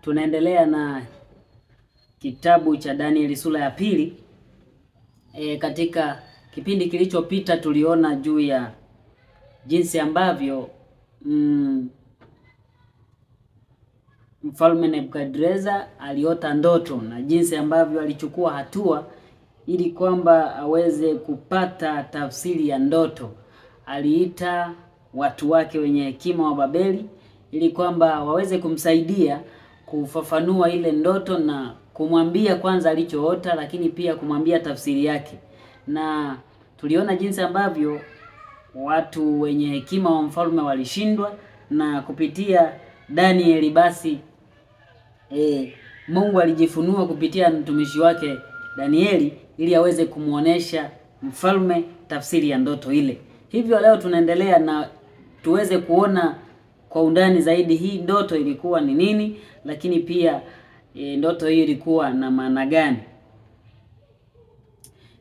Tunaendelea na kitabu cha Danieli sura ya pili. Katika kipindi kilichopita tuliona juu ya jinsi ambavyo Mfalme Nebukadreza aliota ndoto na jinsi ambavyo alichukua hatua ili kwamba aweze kupata tafsiri ya ndoto. Aliita watu wake wenye hekima wa Babeli ili kwamba waweze kumsaidia kufafanua ile ndoto na kumwambia kwanza alichoota, lakini pia kumwambia tafsiri yake. Na tuliona jinsi ambavyo watu wenye hekima wa mfalme walishindwa, na kupitia Danieli basi Mungu alijifunua kupitia mtumishi wake Danieli ili aweze kumuonesha mfalme tafsiri ya ndoto ile. Hivyo leo tunaendelea na tuweze kuona kwa undani zaidi hii ndoto ilikuwa ni nini, lakini pia ndoto hii ilikuwa na maana gani.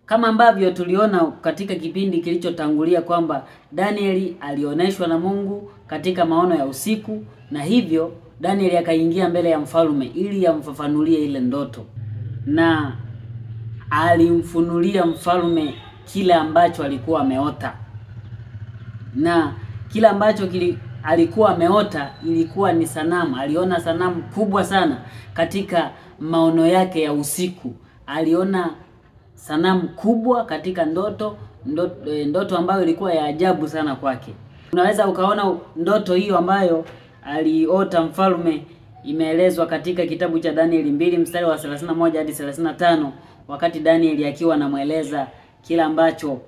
Kama ambavyo tuliona katika kipindi kilichotangulia kwamba Danieli alioneshwa na Mungu katika maono ya usiku, na hivyo Danieli akaingia mbele ya mfalme ili amfafanulie ile ndoto, na alimfunulia mfalme kile ambacho alikuwa ameota. Na kile ambacho alikuwa ameota ilikuwa ni sanamu. Aliona sanamu kubwa sana katika maono yake ya usiku. Aliona sanamu kubwa katika ndoto ambayo ilikuwa ya ajabu sana kwake. Unaweza ukaona ndoto hiyo ambayo aliota mfalme imeelezwa katika kitabu cha Danieli 2 mstari wa 31 hadi 35, wakati Danieli akiwa anamueleza kila ambacho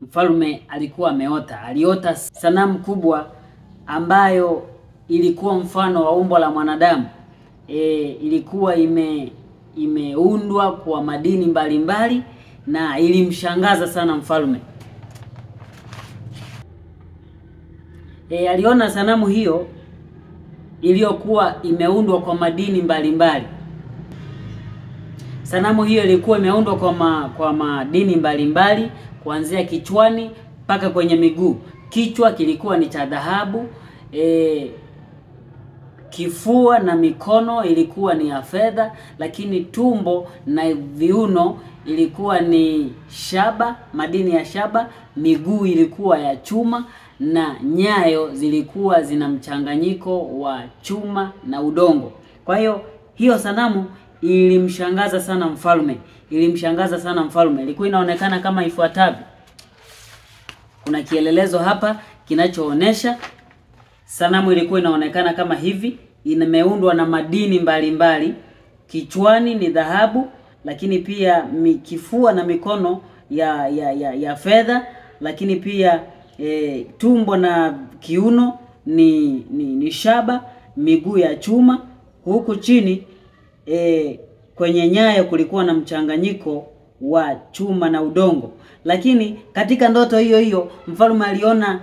mfalme alikuwa ameota. Aliota sanamu kubwa ambayo ilikuwa mfano wa umbo la mwanadamu. Ilikuwa imeundwa kwa madini mbalimbali na ilimshangaza sana mfalme. Aliona sanamu hiyo iliyokuwa imeundwa kwa madini mbalimbali. Sanamu hiyo ilikuwa imeundwa kwa madini mbalimbali kuanzia kichwani mpaka kwenye miguu. Kichwa kilikuwa ni cha dhahabu, kifua na mikono ilikuwa ni ya fedha, lakini tumbo na viuno ilikuwa ni shaba, madini ya shaba. Miguu ilikuwa ya chuma na nyayo zilikuwa zina mchanganyiko wa chuma na udongo. Kwa hiyo sanamu ilimshangaza sana mfalme. Ilikuwa inaonekana kama ifuatavyo. Kuna kielelezo hapa kinachoonesha sanamu ilikuwa inaonekana kama hivi. Imeundwa na madini mbalimbali. Kichwani ni dhahabu, lakini pia kifua na mikono ya fedha, lakini pia tumbo na kiuno ni shaba, miguu ya chuma. Huku chini kwenye nyayo kulikuwa na mchanganyiko wa chuma na udongo. Lakini katika ndoto hiyo hiyo mfalme aliona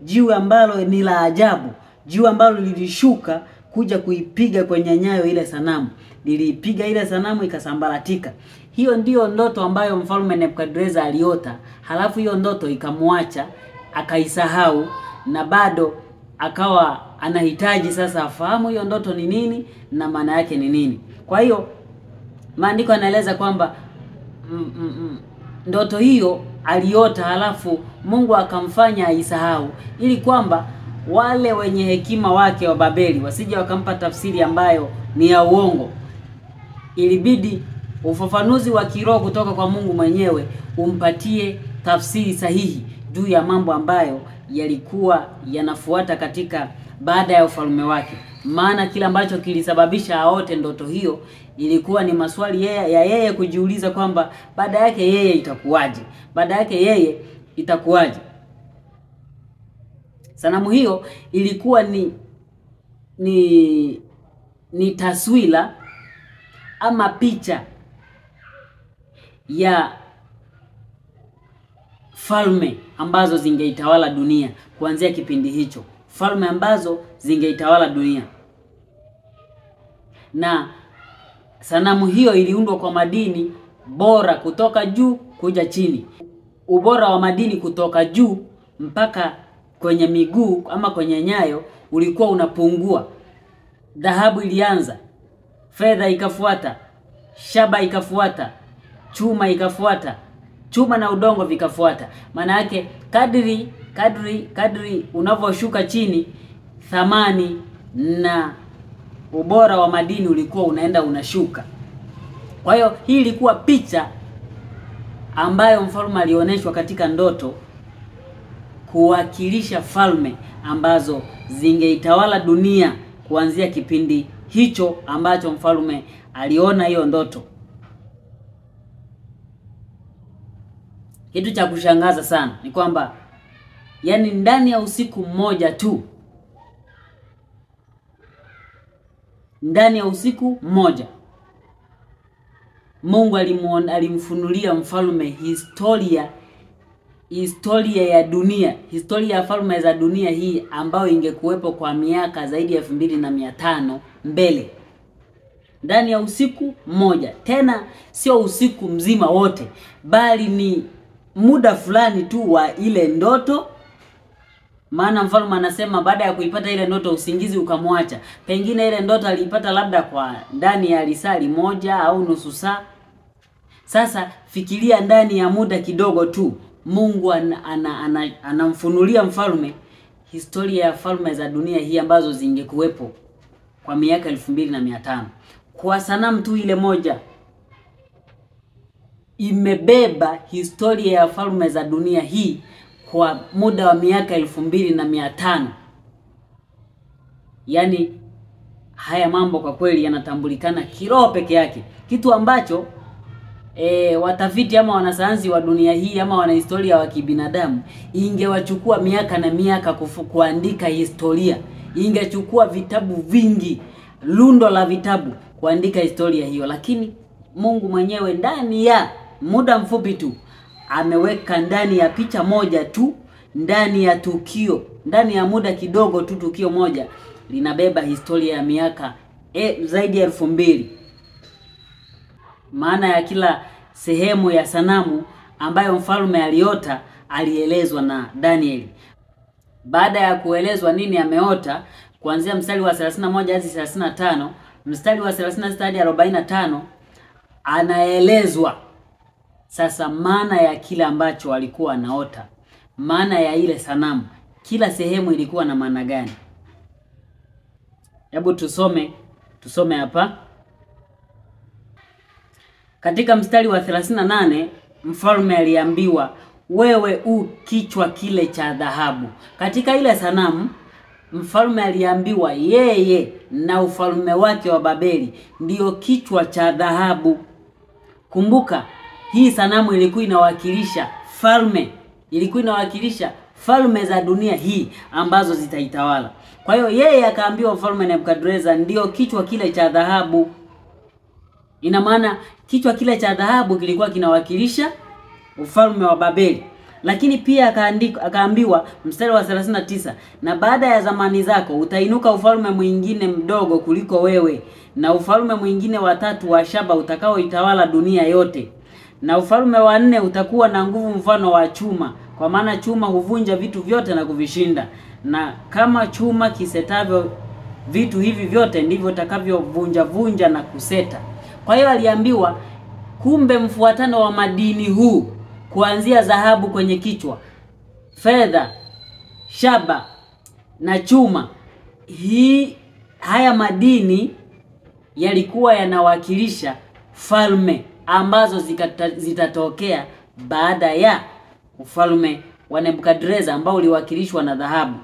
jiwe ambalo ni la ajabu, jiwe ambalo lilishuka kuja kuipiga kwenye nyayo ile sanamu. Liliipiga ile sanamu ikasambaratika. Hiyo ndiyo ndoto ambayo mfalme Nebukadreza aliota. Halafu hiyo ndoto ikamwacha, akaisahau, na bado akawa anahitaji sasa afahamu hiyo ndoto ni nini na maana yake ni nini. Kwa hiyo maandiko yanaeleza kwamba ndoto hiyo aliota, halafu Mungu akamfanya aisahau ili kwamba wale wenye hekima wake wa Babeli wasije wakampa tafsiri ambayo ni ya uongo. Ilibidi ufafanuzi wa kiroho kutoka kwa Mungu mwenyewe umpatie tafsiri sahihi juu ya mambo ambayo yalikuwa yanafuata katika baada ya ufalme wake. Maana kila ambacho kilisababisha aote ndoto hiyo ilikuwa ni maswali ya yeye kujiuliza kwamba baada yake yeye itakuwaje. Sanamu hiyo ilikuwa ni taswira ama picha ya falme ambazo zingeitawala dunia kuanzia kipindi hicho. Falme ambazo zingeitawala dunia. Na sanamu hiyo iliundwa kwa madini bora kutoka juu kuja chini. Ubora wa madini kutoka juu mpaka kwenye miguu ama kwenye nyayo ulikuwa unapungua. dhahabu ilianza, fedha ikafuata, shaba ikafuata, chuma ikafuata, chuma na udongo vikafuata. Maana yake kadri unavyoshuka chini, thamani na ubora wa madini ulikuwa unaenda unashuka. Kwa hiyo hii ilikuwa picha ambayo mfalme alioneshwa katika ndoto kuwakilisha falme ambazo zingeitawala dunia kuanzia kipindi hicho ambacho mfalme aliona hiyo ndoto. Kitu cha kushangaza sana ni kwamba yani ndani ya usiku mmoja tu, ndani ya usiku mmoja, Mungu alimfunulia mfalme historia ya dunia, historia ya falme za dunia hii ambayo ingekuwepo kwa miaka zaidi ya 2500 mbele. Ndani ya usiku mmoja. Tena sio usiku mzima wote, bali ni muda fulani tu wa ile ndoto. Maana mfalme anasema baada ya kuipata ile ndoto usingizi ukamwacha. Pengine ile ndoto aliipata labda kwa ndani ya risali moja au nusu saa. Sasa fikiria ndani ya muda kidogo tu Mungu anamfunulia mfalme historia ya falme za dunia hii ambazo zingekuwepo kwa miaka 2500. Kwa sanamu tu ile moja imebeba historia ya falme za dunia hii kwa muda wa miaka 2500. Yaani haya mambo kwa kweli yanatambulikana kiroho peke yake. Kitu ambacho watafiti ama wanasayansi wa dunia hii ama wanahistoria wa kibinadamu ingewachukua miaka na miaka kuandika historia. Ingechukua vitabu vingi, lundo la vitabu kuandika historia hiyo, lakini Mungu mwenyewe ndani ya muda mfupi tu ameweka ndani ya picha moja tu, ndani ya tukio, ndani ya muda kidogo tu, tukio moja linabeba historia ya miaka zaidi ya 2000. Maana ya kila sehemu ya sanamu ambayo mfalme aliota alielezwa na Danieli. Baada ya kuelezwa nini ameota, kuanzia mstari wa 31 hadi 35, mstari wa 36 hadi 45 anaelezwa sasa maana ya kile ambacho alikuwa anaota. Maana ya ile sanamu, kila sehemu ilikuwa na maana gani? Hebu tusome hapa. Katika mstari wa 38 mfalme aliambiwa, wewe kichwa kile cha dhahabu. Katika ile sanamu mfalme aliambiwa yeye na ufalme wake wa Babeli ndio kichwa cha dhahabu. Kumbuka hii sanamu ilikuwa inawakilisha falme za dunia hii ambazo zitaitawala. Kwa hiyo yeye akaambiwa mfalme Nebukadreza ndio kichwa kile cha dhahabu. Ina maana kichwa kile cha dhahabu kilikuwa kinawakilisha ufalme wa Babeli. Lakini pia akaambiwa mstari wa 39, na baada ya zamani zako utainuka ufalme mwingine mdogo kuliko wewe, na ufalme mwingine wa tatu wa shaba utakaoitawala dunia yote. Na ufalme wa 4 utakuwa na nguvu mfano wa chuma, kwa maana chuma huvunja vitu vyote na kuvishinda. Na kama chuma kisetavyo vitu hivi vyote ndivyo utakavyovunja na kuseta. Kwa hiyo aliambiwa kumbe mfuatano wa madini huu, kuanzia dhahabu kwenye kichwa, fedha, shaba na chuma, haya madini yalikuwa yanawakilisha falme ambazo zitatokea baada ya ufalme wa Nebukadreza ambao uliwakilishwa na dhahabu.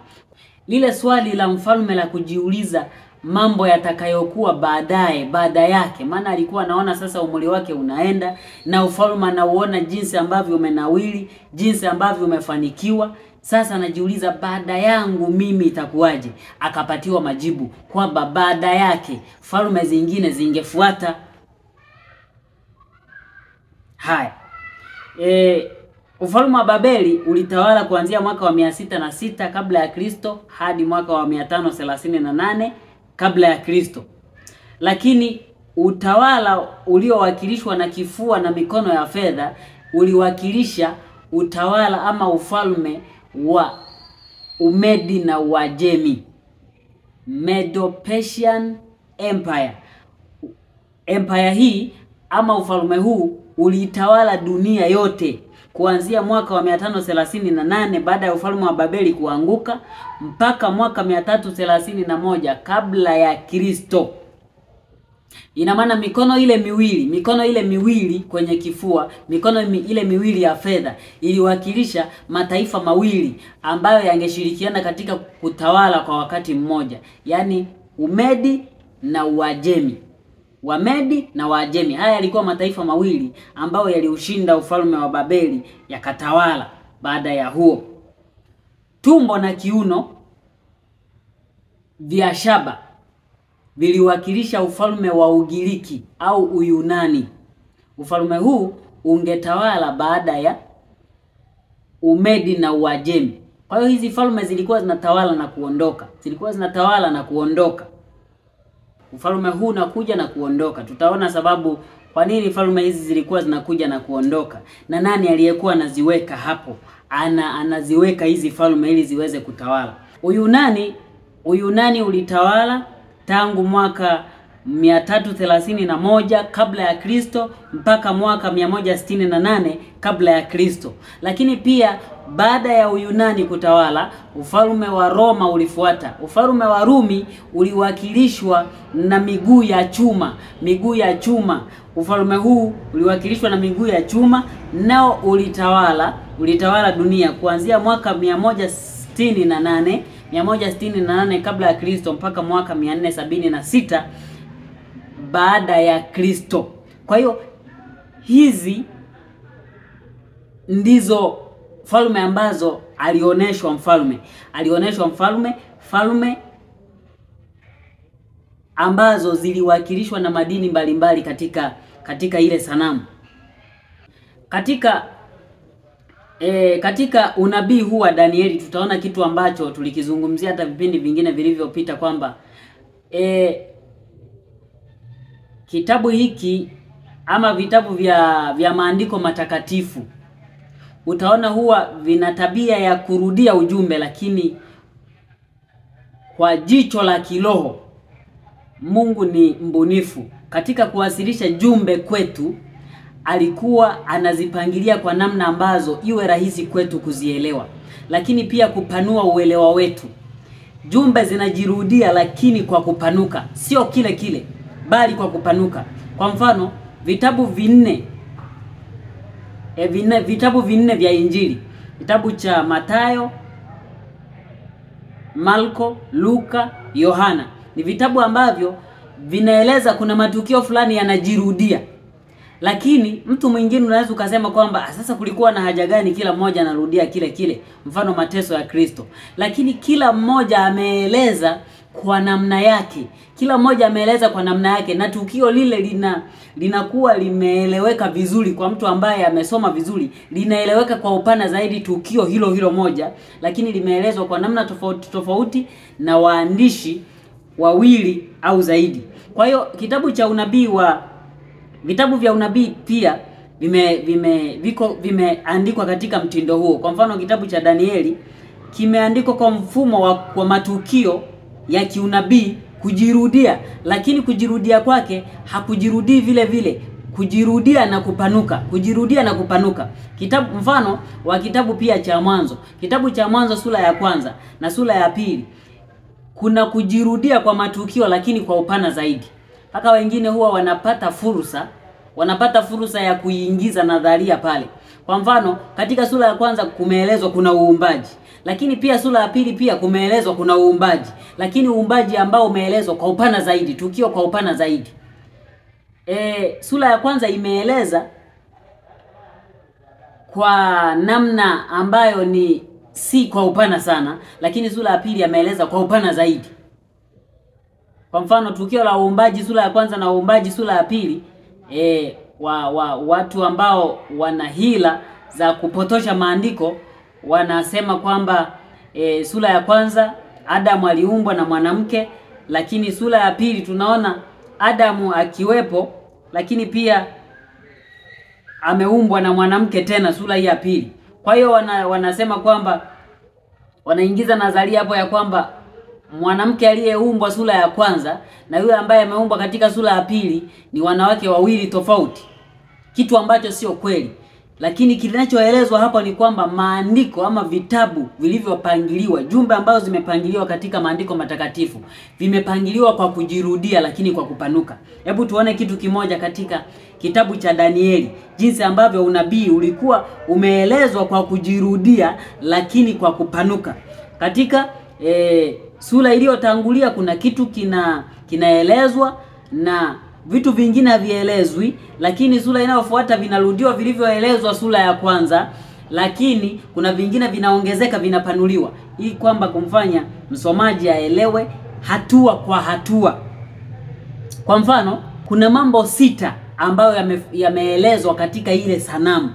Lile swali la mfalme la kujiuliza mambo yatakayokuwa baada yake, maana alikuwa anaona sasa umri wake unaenda na ufalme anauona jinsi ambavyo umenawili, jinsi ambavyo umefanikiwa. Sasa anajiuliza baada yangu mimi itakuwaje? Akapatiwa majibu kwamba baada yake falme zingine zingefuata. Haya. Ufalme wa Babeli ulitawala kuanzia mwaka wa 606 kabla ya Kristo hadi mwaka wa 538 kabla ya Kristo. Lakini utawala uliowakilishwa na kifua na mikono ya fedha uliwakilisha utawala ama ufalme wa Umedi na Uajemi. Medo-Persian Empire. Empire hii ama ufalme huu ulitawala dunia yote kuanzia mwaka wa 538 baada ya ufalme wa Babeli kuanguka mpaka mwaka 331 kabla ya Kristo. Ina maana mikono ile miwili kwenye kifua, mikono ile miwili ya fedha iliwakilisha mataifa mawili ambayo yangeshirikiana katika kutawala kwa wakati mmoja, yani Umedi na Uajemi. Wamedi na Waajemi, haya yalikuwa mataifa mawili ambayo yaliushinda ufalme wa Babeli yakatawala baada ya huo. Tumbo na kiuno vya shaba viliwakilisha ufalme wa Ugiriki au Uyunani. Ufalme huu ungetawala baada ya Umedi na Uajemi. Kwa hiyo hizi falme zilikuwa zinatawala na kuondoka. Ufalme huu unakuja na kuondoka. Tutaona sababu kwa nini falme hizi zilikuwa zinakuja na kuondoka na nani aliyekuwa anaziweka hapo. Anaziweka hizi falme ili ziweze kutawala. Uyunani ulitawala tangu mwaka 331 kabla ya Kristo mpaka mwaka 168 kabla ya Kristo. Lakini pia baada ya Uyunani kutawala, ufalme wa Roma ulifuata. Ufalme wa Rumi uliwakilishwa na miguu ya chuma. Ufalme huu uliwakilishwa na miguu ya chuma, nao ulitawala dunia kuanzia mwaka 168 kabla ya Kristo mpaka mwaka 476 baada ya Kristo. Kwa hiyo hizi ndizo falme ambazo alioneshwa falme ambazo ziliwakilishwa na madini mbalimbali katika ile sanamu. Katika unabii huu wa Danieli tutaona kitu ambacho tulikizungumzia hata vipindi vingine vilivyopita kwamba kitabu hiki ama vitabu vya maandiko matakatifu utaona huwa vina tabia ya kurudia ujumbe, lakini kwa jicho la kiroho Mungu ni mbunifu. Katika kuwasilisha jumbe kwetu alikuwa anazipangilia kwa namna ambazo iwe rahisi kwetu kuzielewa, lakini pia kupanua uelewa wetu. Jumbe zinajirudia lakini kwa kupanuka, sio kile bali kwa kupanuka. Kwa mfano, vitabu vinne vya Injili, kitabu cha Mathayo, Marko, Luka, Yohana, ni vitabu ambavyo vinaeleza kuna matukio fulani yanajirudia. Lakini mtu mwingine unaweza ukasema kwamba sasa kulikuwa na haja gani kila mmoja anarudia kile? Mfano mateso ya Kristo. Lakini kila mmoja ameeleza kwa namna yake. Na tukio lile linakuwa limeeleweka vizuri kwa mtu ambaye amesoma vizuri. Linaeleweka kwa upana zaidi tukio hilo moja, lakini limeelezwa kwa namna tofauti na waandishi wawili au zaidi. Kwa hiyo vitabu vya unabii pia vimeandikwa katika mtindo huo. Kwa mfano kitabu cha Danieli kimeandikwa kwa mfumo kwa matukio ya kiunabii kujirudia, lakini kujirudia kwake hakujirudii vile, kujirudia na kupanuka. Mfano wa kitabu pia cha Mwanzo. Kitabu cha Mwanzo sura ya kwanza na sura ya pili kuna kujirudia kwa matukio lakini kwa upana zaidi. Hata wengine huwa wanapata fursa ya kuingiza nadharia pale. Kwa mfano, katika sura ya kwanza kumeelezwa kuna uumbaji, lakini pia sura ya pili pia kumeelezwa kuna uumbaji, lakini uumbaji ambao umeelezwa kwa upana zaidi, tukio kwa upana zaidi. Sura ya kwanza imeeleza kwa namna ambayo si kwa upana sana, lakini sura ya pili ameeleza kwa upana zaidi. Kwa mfano tukio la uumbaji sura ya kwanza na uumbaji sura ya pili, watu ambao wana hila za kupotosha maandiko wanasema kwamba sura ya kwanza Adamu aliumbwa na mwanamke, lakini sura ya pili tunaona Adamu akiwepo lakini pia ameumbwa na mwanamke tena sura ya pili. Kwa hiyo wanasema kwamba wanaingiza nadharia hapo ya kwamba mwanamke aliyeumbwa sura ya kwanza na yule ambaye ameumbwa katika sura ya pili ni wanawake wawili tofauti, kitu ambacho sio kweli. Lakini kinachoelezwa hapa ni kwamba maandiko ama vitabu vilivyopangiliwa, jumbe ambazo zimepangiliwa katika maandiko matakatifu, vimepangiliwa kwa kujirudia lakini kwa kupanuka. Hebu tuone kitu kimoja katika kitabu cha Danieli, jinsi ambavyo unabii ulikuwa umeelezwa kwa kujirudia lakini kwa kupanuka. Katika sura iliyotangulia kuna kitu kinaelezwa na vitu vingine havielezwi, lakini sura inayofuata vinarudiwa vilivyoelezwa sura ya kwanza, lakini kuna vingine vinaongezeka, vinapanuliwa, ili kwamba kumfanya msomaji aelewe hatua kwa hatua. Kwa mfano, kuna mambo 6 ambayo yameelezwa katika ile sanamu.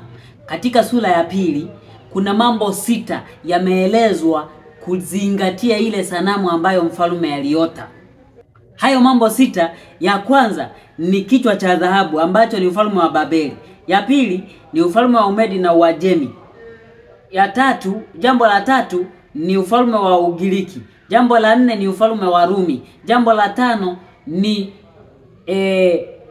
Katika sura ya pili kuna mambo 6 yameelezwa kuzingatia ile sanamu ambayo mfalme aliota. Hayo mambo 6, ya kwanza ni kichwa cha dhahabu ambacho ni ufalme wa Babeli. Ya pili ni ufalme wa Umedi na Uajemi. Jambo la tatu ni ufalme wa Ugiriki. Jambo la 4 ni ufalme wa Rumi. Jambo la 5 ni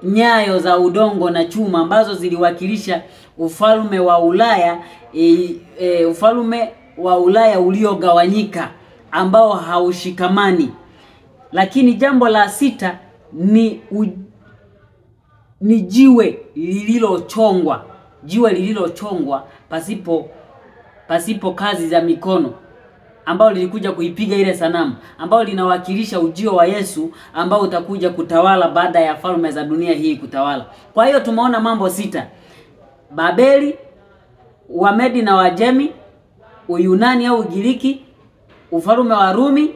nyayo za udongo na chuma ambazo ziliwakilisha ufalme wa Ulaya, ufalme wa Ulaya uliogawanyika ambao haushikamani. Lakini jambo la 6 ni jiwe lililochongwa pasipo kazi za mikono, ambao lilikuja kuipiga ile sanamu, ambao linawakilisha ujio wa Yesu ambao utakuja kutawala baada ya falme za dunia hii kutawala. Kwa hiyo tumeona mambo 6: Babeli, Wamedi na Wajemi, Uyunani au Ugiriki, ufalme wa Rumi,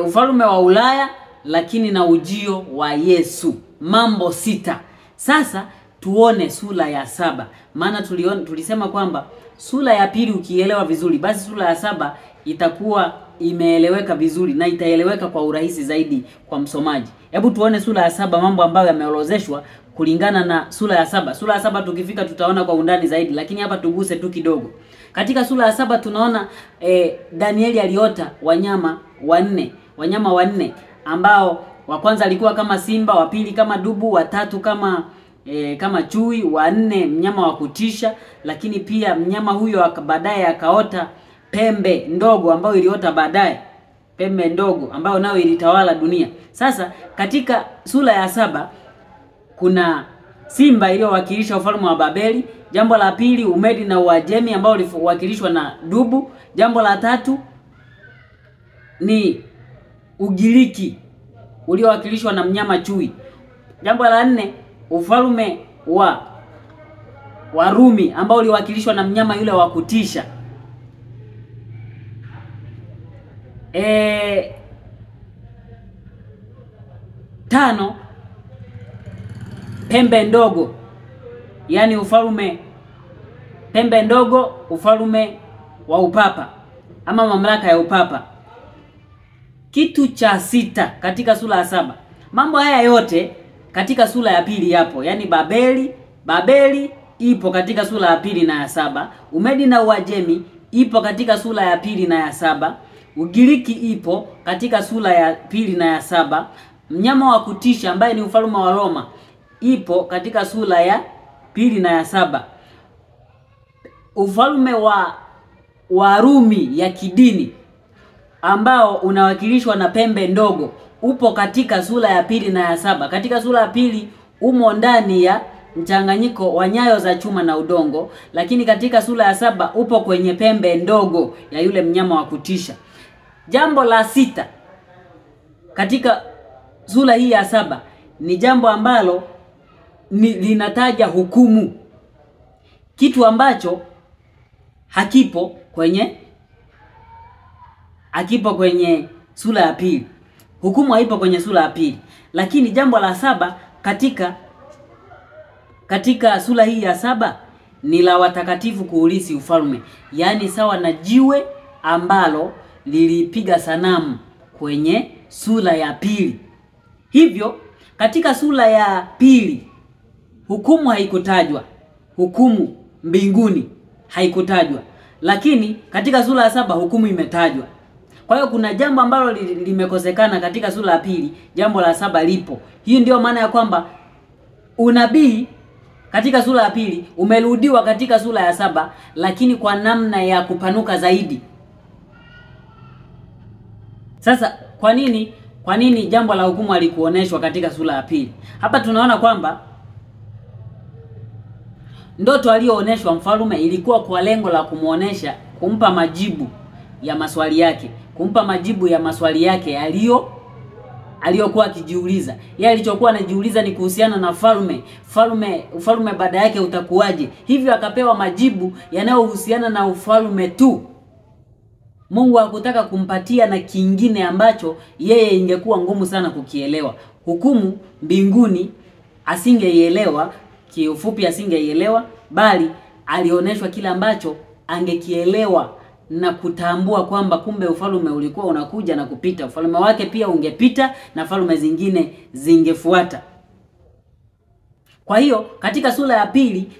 ufalme wa Ulaya, lakini na ujio wa Yesu. Mambo 6. Sasa tuone sura ya 7. Maana tulisema kwamba sura ya pili ukielewa vizuri, basi sura ya 7 itakuwa imeeleweka vizuri na itaeleweka kwa urahisi zaidi kwa msomaji. Hebu tuone sura ya 7, mambo ambayo yameorozeshwa kulingana na sura ya 7. Sura ya 7 tukifika tutaona kwa undani zaidi, lakini hapa tuguse tu kidogo. Katika sura ya 7 tunaona Danieli aliota wanyama wanne ambao wa kwanza alikuwa kama simba, wa pili kama dubu, wa tatu kama chui, wa 4 mnyama wa kutisha, lakini pia mnyama huyo baadaye akaota pembe ndogo ambayo iliota baadaye, pembe ndogo ambayo nayo ilitawala dunia. Sasa katika sura ya 7 kuna simba iliyowakilisha ufalme wa Babeli. Jambo la pili, Umedi na Uajemi ambao uliwakilishwa na dubu. Jambo la 3 ni Ugiriki uliowakilishwa na mnyama chui. Jambo la 4, ufalme wa Rumi ambao uliwakilishwa na mnyama yule wa kutisha. 5, pembe ndogo, yani pembe ndogo, ufalme wa upapa ama mamlaka ya upapa. Kitu cha 6 katika sura ya 7. Mambo haya yote katika sura ya pili yapo, yani Babeli ipo katika sura ya pili na ya 7. Umedi na Uajemi ipo katika sura ya pili na ya 7. Ugiriki ipo katika sura ya pili na ya 7. Mnyama wa kutisha ambaye ni ufalme wa Roma ipo katika sura ya pili na ya 7. Ufalme wa Rumi ya kidini ambao unawakilishwa na pembe ndogo upo katika sura ya pili na ya 7. Katika sura ya pili umo ndani ya mchanganyiko wa nyayo za chuma na udongo, lakini katika sura ya 7 upo kwenye pembe ndogo ya yule mnyama wa kutisha. Jambo la 6 katika sura hii ya 7 ni jambo ambalo linataja hukumu, kitu ambacho hakipo kwenye sura ya pili. Hukumu haipo kwenye sura ya pili, lakini jambo la 7 katika sura hii ya 7 ni la watakatifu kuulisi ufalme, yaani sawa na jiwe ambalo lilipiga sanamu kwenye sura ya pili. Hivyo katika sura ya pili hukumu haikutajwa, hukumu mbinguni haikutajwa, lakini katika sura ya 7 hukumu imetajwa. Kwa hiyo kuna jambo ambalo limekosekana katika sura ya pili, jambo la 7 lipo. Hii ndio maana ya kwamba unabii katika sura ya pili umerudiwa katika sura ya 7, lakini kwa namna ya kupanuka zaidi. Sasa kwa nini jambo la hukumu halikuoneshwa katika sura ya pili? Hapa tunaona kwamba ndoto aliyooneshwa mfalme ilikuwa kwa lengo la kumuonesha, kumpa majibu ya maswali yake, kumpa majibu ya maswali yake aliyokuwa akijiuliza. Yeye alichokuwa anajiuliza ni kuhusiana na ufalme baada yake utakuwaje. Hivyo akapewa majibu yanayohusiana na ufalme tu. Mungu hakutaka kumpatia na kingine ambacho yeye ingekuwa ngumu sana kukielewa. Hukumu mbinguni asingeielewa, kiufupi asingeielewa, bali alioneshwa kile ambacho angekielewa na kutambua kwamba kumbe ufalme ulikuwa unakuja na kupita. Ufalme wake pia ungepita na falme zingine zingefuata. Kwa hiyo katika sura ya pili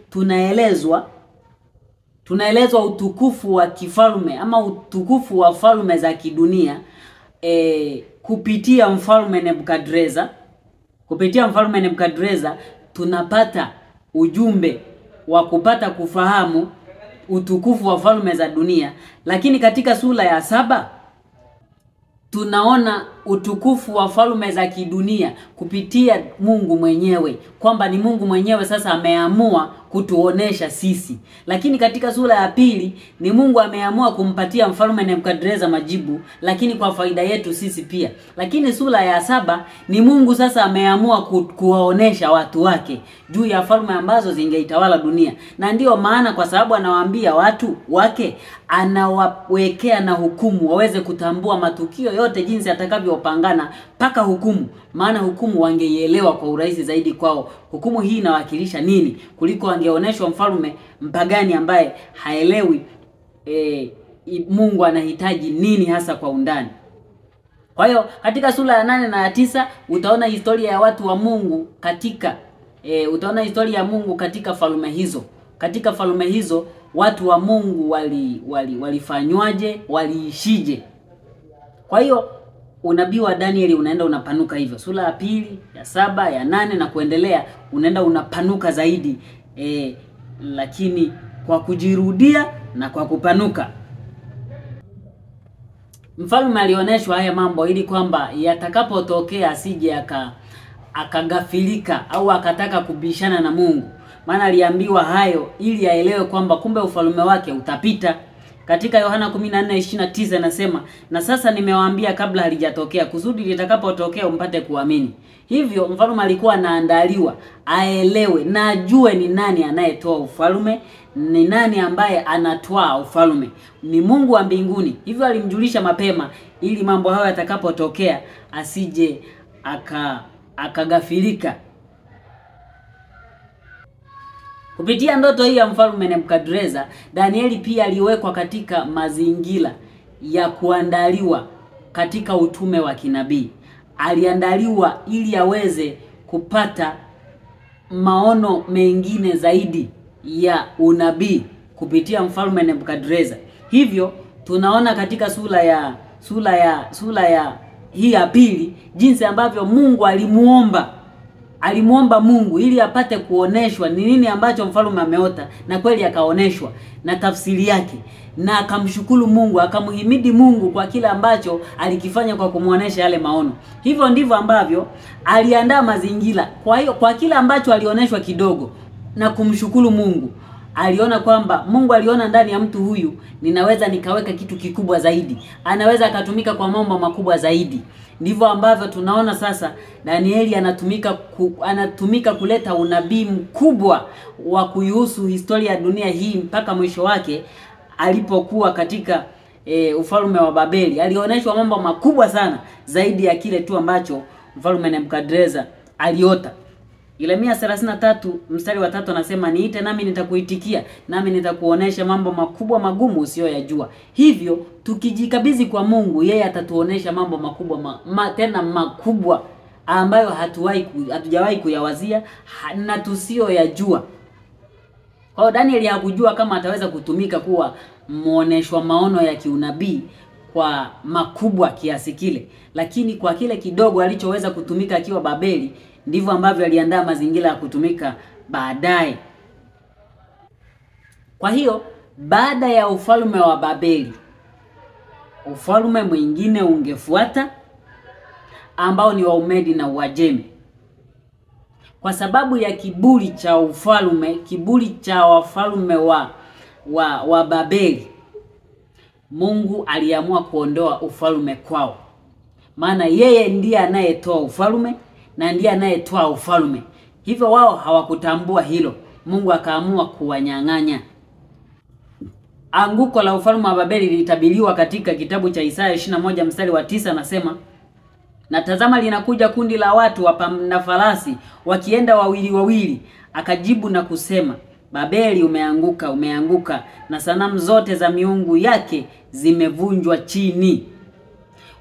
tunaelezwa utukufu wa kifalme ama utukufu wa falme za kidunia kupitia mfalme Nebukadreza. Kupitia mfalme Nebukadreza tunapata ujumbe wa kupata kufahamu utukufu wa falme za dunia. Lakini katika sura ya 7 tunaona utukufu wa falme za kidunia kupitia Mungu mwenyewe, kwamba ni Mungu mwenyewe sasa ameamua kutuonesha sisi. Lakini katika sura ya pili ni Mungu ameamua kumpatia mfalme Nebukadreza majibu, lakini kwa faida yetu sisi pia. Lakini sura ya 7 ni Mungu sasa ameamua kuwaonesha watu wake juu ya falme ambazo zingeitawala dunia. Na ndiyo maana kwa sababu anawaambia watu wake, anawawekea na hukumu waweze kutambua matukio yote jinsi atakavyopangana paka hukumu. Maana hukumu wangeielewa kwa urahisi zaidi kwao. Hukumu hii inawakilisha nini kuliko angeoneshwa mfalme mpagani ambaye haelewi Mungu anahitaji nini hasa kwa undani. Kwa hiyo katika sura ya 8 na ya 9 utaona historia ya watu wa Mungu utaona historia ya Mungu katika falme hizo. Katika falme hizo watu wa Mungu walifanywaje, waliishije. Kwa hiyo unabii wa Danieli unaenda unapanuka hivyo. Sura ya pili, ya 7, ya 8 na kuendelea unaenda unapanuka zaidi, lakini kwa kujirudia na kwa kupanuka. Mfalme alioneshwa haya mambo ili kwamba yatakapotokea asije akagafilika au akataka kubishana na Mungu. Maana aliambiwa hayo ili aelewe kwamba kumbe ufalme wake utapita. Katika Yohana 14:29 nasema, na sasa nimewaambia kabla halijatokea, kusudi litakapotokea mpate kuamini. Hivyo mfalme alikuwa anaandaliwa aelewe na ajue ni nani anayetoa ufalme, ni nani ambaye anatoa ufalme, ni Mungu wa mbinguni. Hivyo alimjulisha mapema ili mambo hayo yatakapotokea asije akagafilika. Kupitia ndoto hii ya mfalme Nebukadreza, Danieli pia aliwekwa katika mazingira ya kuandaliwa katika utume wa kinabii. Aliandaliwa ili aweze kupata maono mengine zaidi ya unabii kupitia mfalme Nebukadreza. Hivyo tunaona katika sura ya hii ya pili jinsi ambavyo Mungu alimuomba Mungu ili apate kuoneshwa ni nini ambacho mfalme ameota, na kweli akaoneshwa na tafsiri yake, na akamshukuru Mungu, akamhimidi Mungu kwa kila ambacho alikifanya kwa kumuonesha yale maono. Hivyo ndivyo ambavyo aliandaa mazingira. Kwa hiyo kwa kila ambacho alioneshwa kidogo na kumshukuru Mungu, aliona kwamba Mungu aliona ndani ya mtu huyu ninaweza nikaweka kitu kikubwa zaidi, anaweza akatumika kwa mambo makubwa zaidi. Ndivyo ambavyo tunaona sasa Danieli anatumika kuleta unabii mkubwa wa kuihusu historia ya dunia hii mpaka mwisho wake. Alipokuwa katika ufalme wa Babeli, alioneshwa mambo makubwa sana zaidi ya kile tu ambacho mfalme Nebukadreza aliota. Yeremia 33 mstari wa 3 anasema, niite nami nitakuitikia, nami nitakuonesha mambo makubwa magumu usiyoyajua. Hivyo tukijikabidhi kwa Mungu, yeye atatuonesha mambo makubwa tena makubwa ambayo hatujawahi kuyawazia na tusiyoyajua. Kwa hiyo Danieli hakujua kama ataweza kutumika kuwa muoneshwa maono ya kiunabii kwa makubwa kiasi kile, lakini kwa kile kidogo alichoweza kutumika akiwa Babeli ndivyo ambavyo aliandaa mazingira ya kutumika baadaye. Kwa hiyo baada ya ufalme wa Babeli, ufalme mwingine ungefuata ambao ni wa Umedi na Uajemi. Kwa sababu ya kiburi cha ufalme, kiburi cha wafalme wa Babeli, Mungu aliamua kuondoa ufalme kwao. Maana yeye ndiye anayetoa ufalme na ndiye anayetoa ufalme. Hivyo wao hawakutambua hilo. Mungu akaamua kuwanyang'anya. Anguko la ufalme wa Babeli lilitabiriwa katika kitabu cha Isaya 21 mstari wa 9, nasema, na tazama linakuja kundi la watu wapanda farasi wakienda wawili wawili, akajibu na kusema, Babeli umeanguka, umeanguka, na sanamu zote za miungu yake zimevunjwa chini.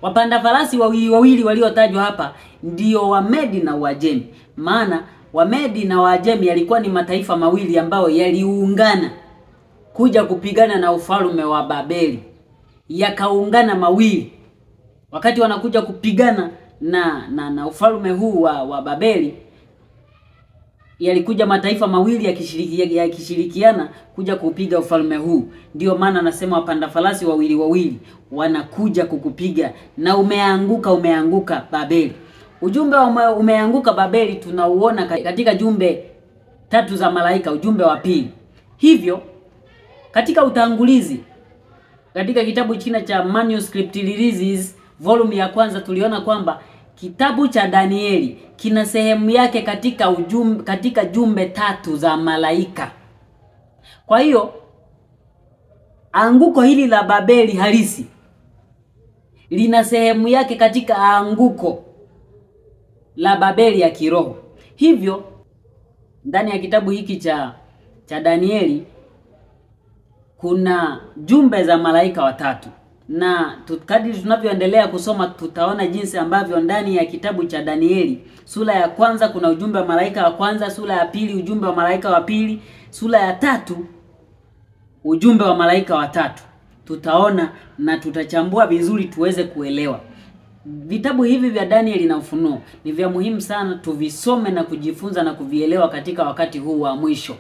Wapanda farasi wawili wawili waliotajwa hapa ndio Wamedi na Uajemi. Maana Wamedi na Uajemi yalikuwa ni mataifa mawili ambayo yaliungana kuja kupigana na ufalme wa Babeli. Yakaungana mawili. Wakati wanakuja kupigana na ufalme huu wa Babeli, yalikuja mataifa mawili yakishirikiana kuja kupiga ufalme huu. Ndio maana nasema wapanda farasi wawili wawili wanakuja kukupiga, na umeanguka, umeanguka Babeli. Ujumbe wa umeanguka Babeli tunauona katika jumbe 3 za malaika, ujumbe wa pili. Hivyo katika utangulizi, katika kitabu china cha Manuscript Releases volume ya kwanza, tuliona kwamba kitabu cha Danieli kina sehemu yake katika jumbe 3 za malaika. Kwa hiyo anguko hili la Babeli halisi lina sehemu yake katika anguko la Babeli ya kiroho. Hivyo ndani ya kitabu hiki cha Danieli kuna jumbe za malaika watatu, na kadri tunavyoendelea kusoma tutaona jinsi ambavyo ndani ya kitabu cha Danieli sura ya kwanza kuna ujumbe wa malaika wa kwanza, sura ya pili ujumbe wa malaika wa pili, sura ya 3 ujumbe wa malaika watatu. Tutaona na tutachambua vizuri tuweze kuelewa. Vitabu hivi vya Danieli na Ufunuo ni vya muhimu sana tuvisome na kujifunza na kuvielewa katika wakati huu wa mwisho.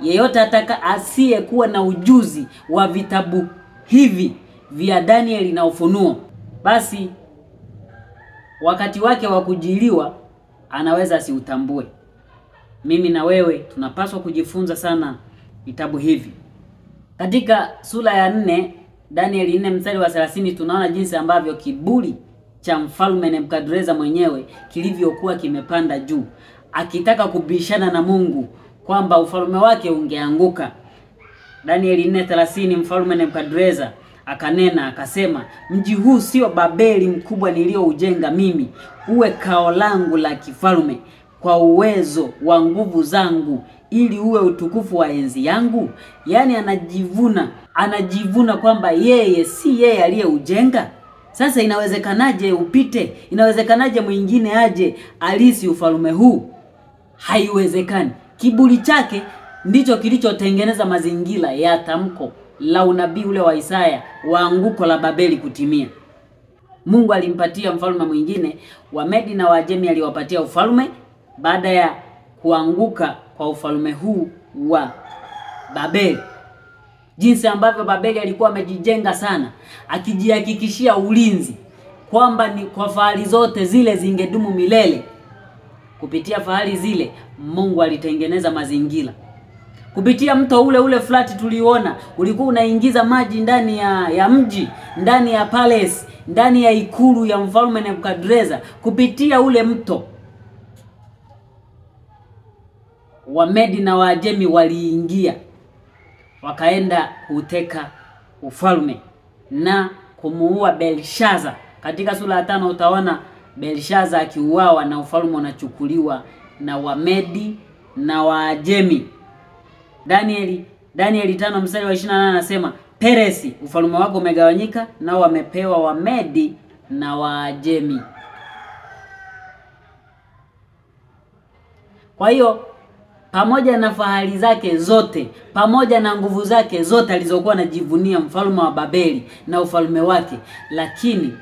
Yeyote asiyekuwa na ujuzi wa vitabu hivi vya Danieli na Ufunuo, basi wakati wake wa kujiliwa anaweza asiutambue. Mimi na wewe tunapaswa kujifunza sana vitabu hivi. Katika sura ya 4, Danieli 4 mstari wa 30, tunaona jinsi ambavyo kiburi cha mfalme Nebukadreza mwenyewe kilivyokuwa kimepanda juu, akitaka kubishana na Mungu kwamba ufalme wake ungeanguka. Danieli 4:30, mfalme Nebukadreza akanena akasema, mji huu sio Babeli mkubwa nilioujenga mimi, uwe kao langu la kifalme kwa uwezo wa nguvu zangu, ili uwe utukufu wa enzi yangu. Yani anajivuna kwamba yeye si yeye aliyeujenga. Sasa inawezekanaje upite? Inawezekanaje mwingine aje alisi ufalme huu? Haiwezekani. Kiburi chake ndicho kilichotengeneza mazingira ya tamko la unabii ule wa Isaya wa anguko la Babeli kutimia. Mungu alimpatia mfalme mwingine, Wamedi na Waajemi aliwapatia ufalme baada ya kuanguka kwa ufalme huu wa Babeli. Jinsi ambavyo Babeli alikuwa amejijenga sana, akijihakikishia ulinzi kwamba ni kwa fahari zote zile zingedumu milele. Kupitia fahari zile Mungu alitengeneza mazingira. Kupitia mto ule flat tuliona, ulikuwa unaingiza maji ndani ya mji, ndani ya palace, ndani ya ikulu ya mfalme Nebukadreza. Kupitia ule mto Wamedi na Waajemi waliingia, wakaenda kuteka ufalme na kumuua Belshaza. Katika sura ya 5 utaona Belshaza akiuawa na ufalme unachukuliwa na Wamedi na Waajemi. Danieli 5 mstari wa 28 anasema, Peresi ufalme wako umegawanyika, nao wamepewa Wamedi na Waajemi. Kwa hiyo pamoja na fahari zake zote, pamoja na nguvu zake zote alizokuwa anajivunia mfalme wa Babeli na ufalme wake, lakini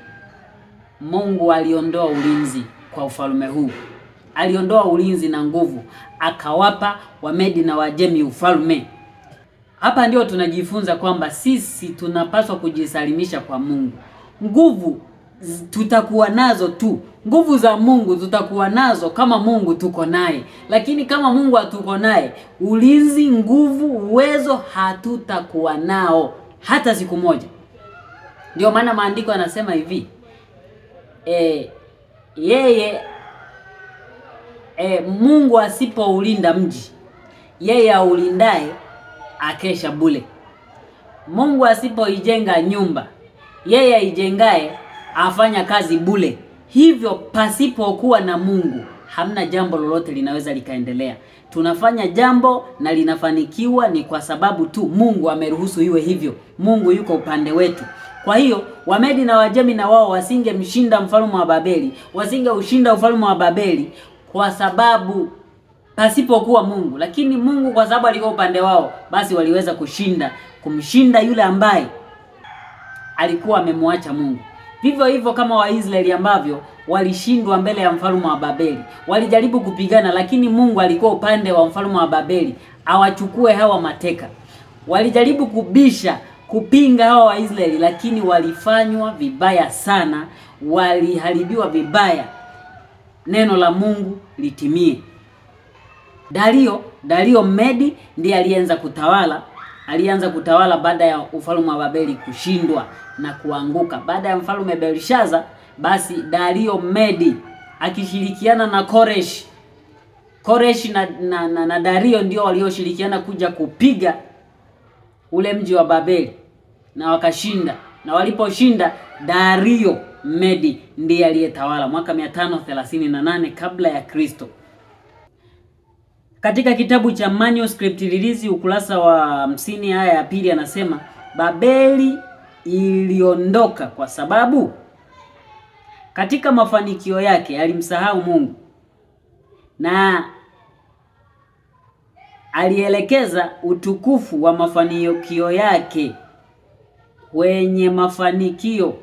Mungu aliondoa ulinzi kwa ufalme huu. Aliondoa ulinzi na nguvu, akawapa Wamedi na Wajemi ufalme. Hapa ndio tunajifunza kwamba sisi tunapaswa kujisalimisha kwa Mungu. Nguvu tutakuwa nazo tu. Nguvu za Mungu tutakuwa nazo kama Mungu tuko naye. Lakini kama Mungu hatuko naye, ulinzi, nguvu, uwezo hatutakuwa nao hata siku moja. Ndio maana maandiko yanasema hivi. Mungu asipoulinda mji, yeye aulindaye akesha bure. Mungu asipoijenga nyumba, yeye aijengaye afanya kazi bure. Hivyo pasipokuwa na Mungu, hamna jambo lolote linaweza likaendelea. Tunafanya jambo na linafanikiwa ni kwa sababu tu Mungu ameruhusu iwe hivyo. Mungu yuko upande wetu. Kwa hiyo Wamedi na Wajemi na wao wasingemshinda mfalme wa Babeli, wasingeushinda ufalme wa Babeli kwa sababu pasipokuwa Mungu. Lakini Mungu kwa sababu alikuwa upande wao, basi waliweza kumshinda yule ambaye alikuwa amemwacha Mungu. Vivyo hivyo kama Waisraeli ambavyo walishindwa mbele ya mfalme wa Babeli. Walijaribu kupigana, lakini Mungu alikuwa upande wa mfalme wa Babeli awachukue hawa mateka. Walijaribu kupinga hawa Waisraeli, lakini walifanywa vibaya sana, waliharibiwa vibaya. Neno la Mungu litimie. Dario Medi ndiye alianza kutawala baada ya ufalme wa Babeli kushindwa na kuanguka. Baada ya mfalme Belshaza, basi Dario Medi akishirikiana na Koresh na Dario ndio walioshirikiana kuja kupiga ule mji wa Babeli na wakashinda. Na waliposhinda, Dario Medi ndiye aliyetawala mwaka 538 kabla ya Kristo. Katika kitabu cha Manuscript Release ukurasa wa 50 aya ya 2 anasema Babeli iliondoka kwa sababu katika mafanikio yake alimsahau Mungu na alielekeza utukufu wa mafanikio yake kwenye mafanikio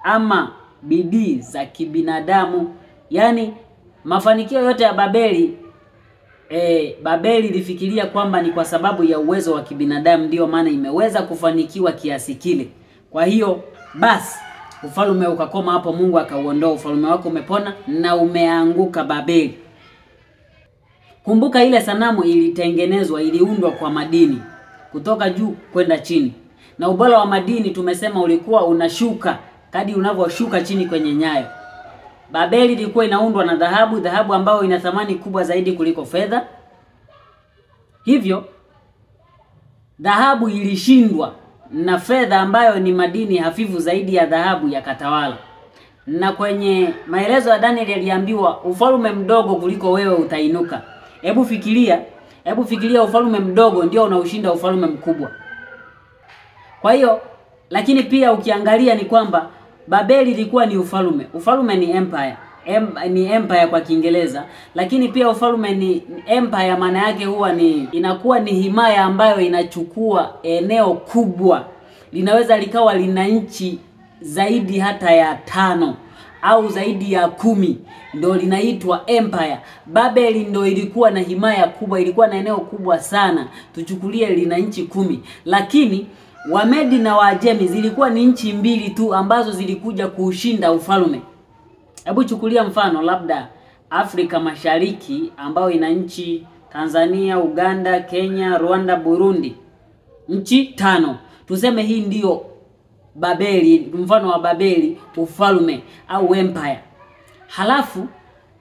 ama bidii za kibinadamu. Yani mafanikio yote ya Babeli ilifikiria kwamba ni kwa sababu ya uwezo wa kibinadamu ndio maana imeweza kufanikiwa kiasi kile. Kwa hiyo basi ufalme ukakoma hapo. Mungu akauondoa. Ufalme wako umepona na umeanguka Babeli. Kumbuka ile sanamu iliundwa kwa madini kutoka juu kwenda chini. Na ubora wa madini tumesema ulikuwa unashuka kadri unavyoshuka chini kwenye nyayo. Babeli ilikuwa inaundwa na dhahabu ambayo ina thamani kubwa zaidi kuliko fedha. Hivyo dhahabu ilishindwa na fedha ambayo ni madini hafifu zaidi ya dhahabu yakatawala. Na kwenye maelezo ya Daniel aliambiwa ufalme mdogo kuliko wewe utainuka. Hebu fikiria ufalme mdogo ndio unaushinda ufalme mkubwa. Kwa hiyo lakini pia ukiangalia ni kwamba Babeli ilikuwa ni ufalme. Ufalme ni empire. Ni empire kwa Kiingereza, lakini pia ufalme ni empire, maana yake inakuwa ni himaya ambayo inachukua eneo kubwa. Linaweza likawa lina nchi zaidi hata ya 5 au zaidi ya 10, ndio linaitwa empire. Babeli ndio ilikuwa na himaya kubwa, ilikuwa na eneo kubwa sana. Tuchukulie lina nchi 10, lakini Wamedi na Wajemi zilikuwa ni nchi 2 tu ambazo zilikuja kuushinda ufalme. Hebu chukulia mfano labda Afrika Mashariki ambao ina nchi Tanzania, Uganda, Kenya, Rwanda, Burundi. Nchi 5. Tuseme hii ndio Babeli, mfano wa Babeli, ufalme au empire. Halafu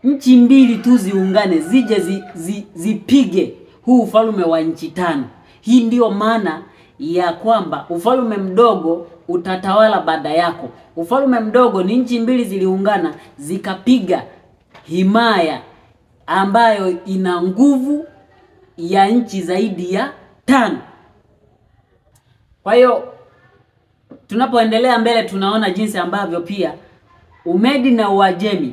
nchi 2 tu ziungane zije zipige huu ufalme wa nchi 5. Hii ndio maana ya kwamba ufalme mdogo utatawala baada yako. Ufalme mdogo ni nchi 2 ziliungana zikapiga himaya ambayo ina nguvu ya nchi zaidi ya 5. Kwa hiyo tunapoendelea mbele tunaona jinsi ambavyo pia Umedi na Uajemi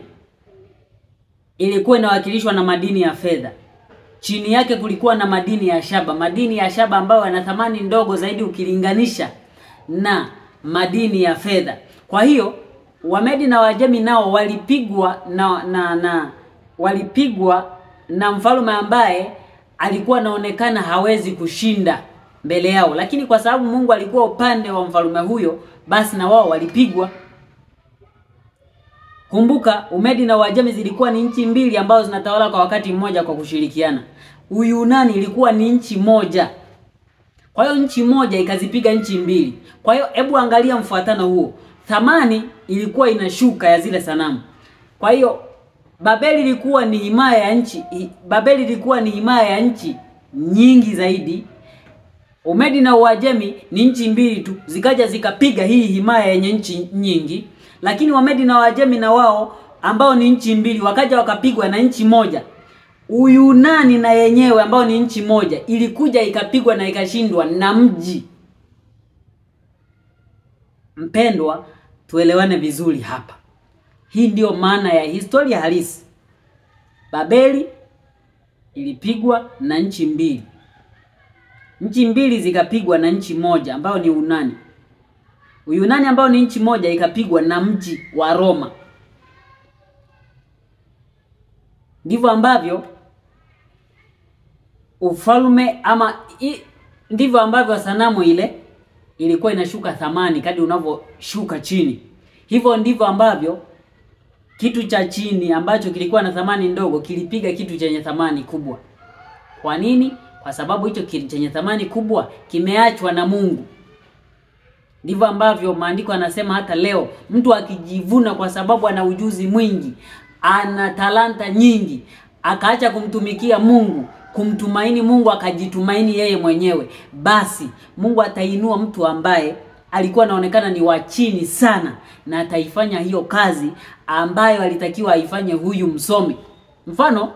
ilikuwa inawakilishwa na madini ya fedha. chini yake kulikuwa na madini ya shaba. Madini ya shaba ambayo yana thamani ndogo zaidi ukilinganisha na madini ya fedha. Kwa hiyo Wamedi na Wajemi nao walipigwa na mfalme ambaye alikuwa anaonekana hawezi kushinda mbele yao, lakini kwa sababu Mungu alikuwa upande wa mfalme huyo, basi na wao walipigwa. Kumbuka, Umedi na Uajemi zilikuwa ni nchi mbili ambazo zinatawala kwa wakati mmoja kwa kushirikiana. Uyunani ilikuwa ni nchi moja. Kwa hiyo nchi moja ikazipiga nchi mbili. Kwa hiyo hebu angalia mfuatano huo. Thamani ilikuwa inashuka ya zile sanamu. Kwa hiyo Babeli ilikuwa ni himaya ya nchi nyingi zaidi. Umedi na Uajemi ni nchi mbili tu, zikaja zikapiga hii himaya yenye nchi nyingi. Lakini Wamedi na Wajemi na wao ambao ni nchi mbili wakaja wakapigwa na nchi moja. Uyunani na yenyewe ambao ni nchi moja ilikuja ikapigwa na ikashindwa na mji. Mpendwa, tuelewane vizuri hapa. Hii ndio maana ya historia halisi. Babeli ilipigwa na nchi mbili. Nchi mbili zikapigwa na nchi moja ambao ni Uyunani. Uyunani ambao ni nchi moja ikapigwa na mji wa Roma. Ndivyo ambavyo ndivyo ambavyo sanamu ile ilikuwa inashuka thamani kadri unavyoshuka chini. Hivyo ndivyo ambavyo kitu cha chini ambacho kilikuwa na thamani ndogo kilipiga kitu chenye thamani kubwa. Kwa nini? Kwa sababu hicho kitu chenye thamani kubwa kimeachwa na Mungu. Ndivyo ambavyo maandiko yanasema hata leo, mtu akijivuna kwa sababu ana ujuzi mwingi, ana talanta nyingi, akaacha kumtumikia Mungu, kumtumaini Mungu, akajitumaini yeye mwenyewe, basi Mungu atainua mtu ambaye alikuwa anaonekana ni wa chini sana, na ataifanya hiyo kazi ambayo alitakiwa aifanye huyu msomi. Mfano,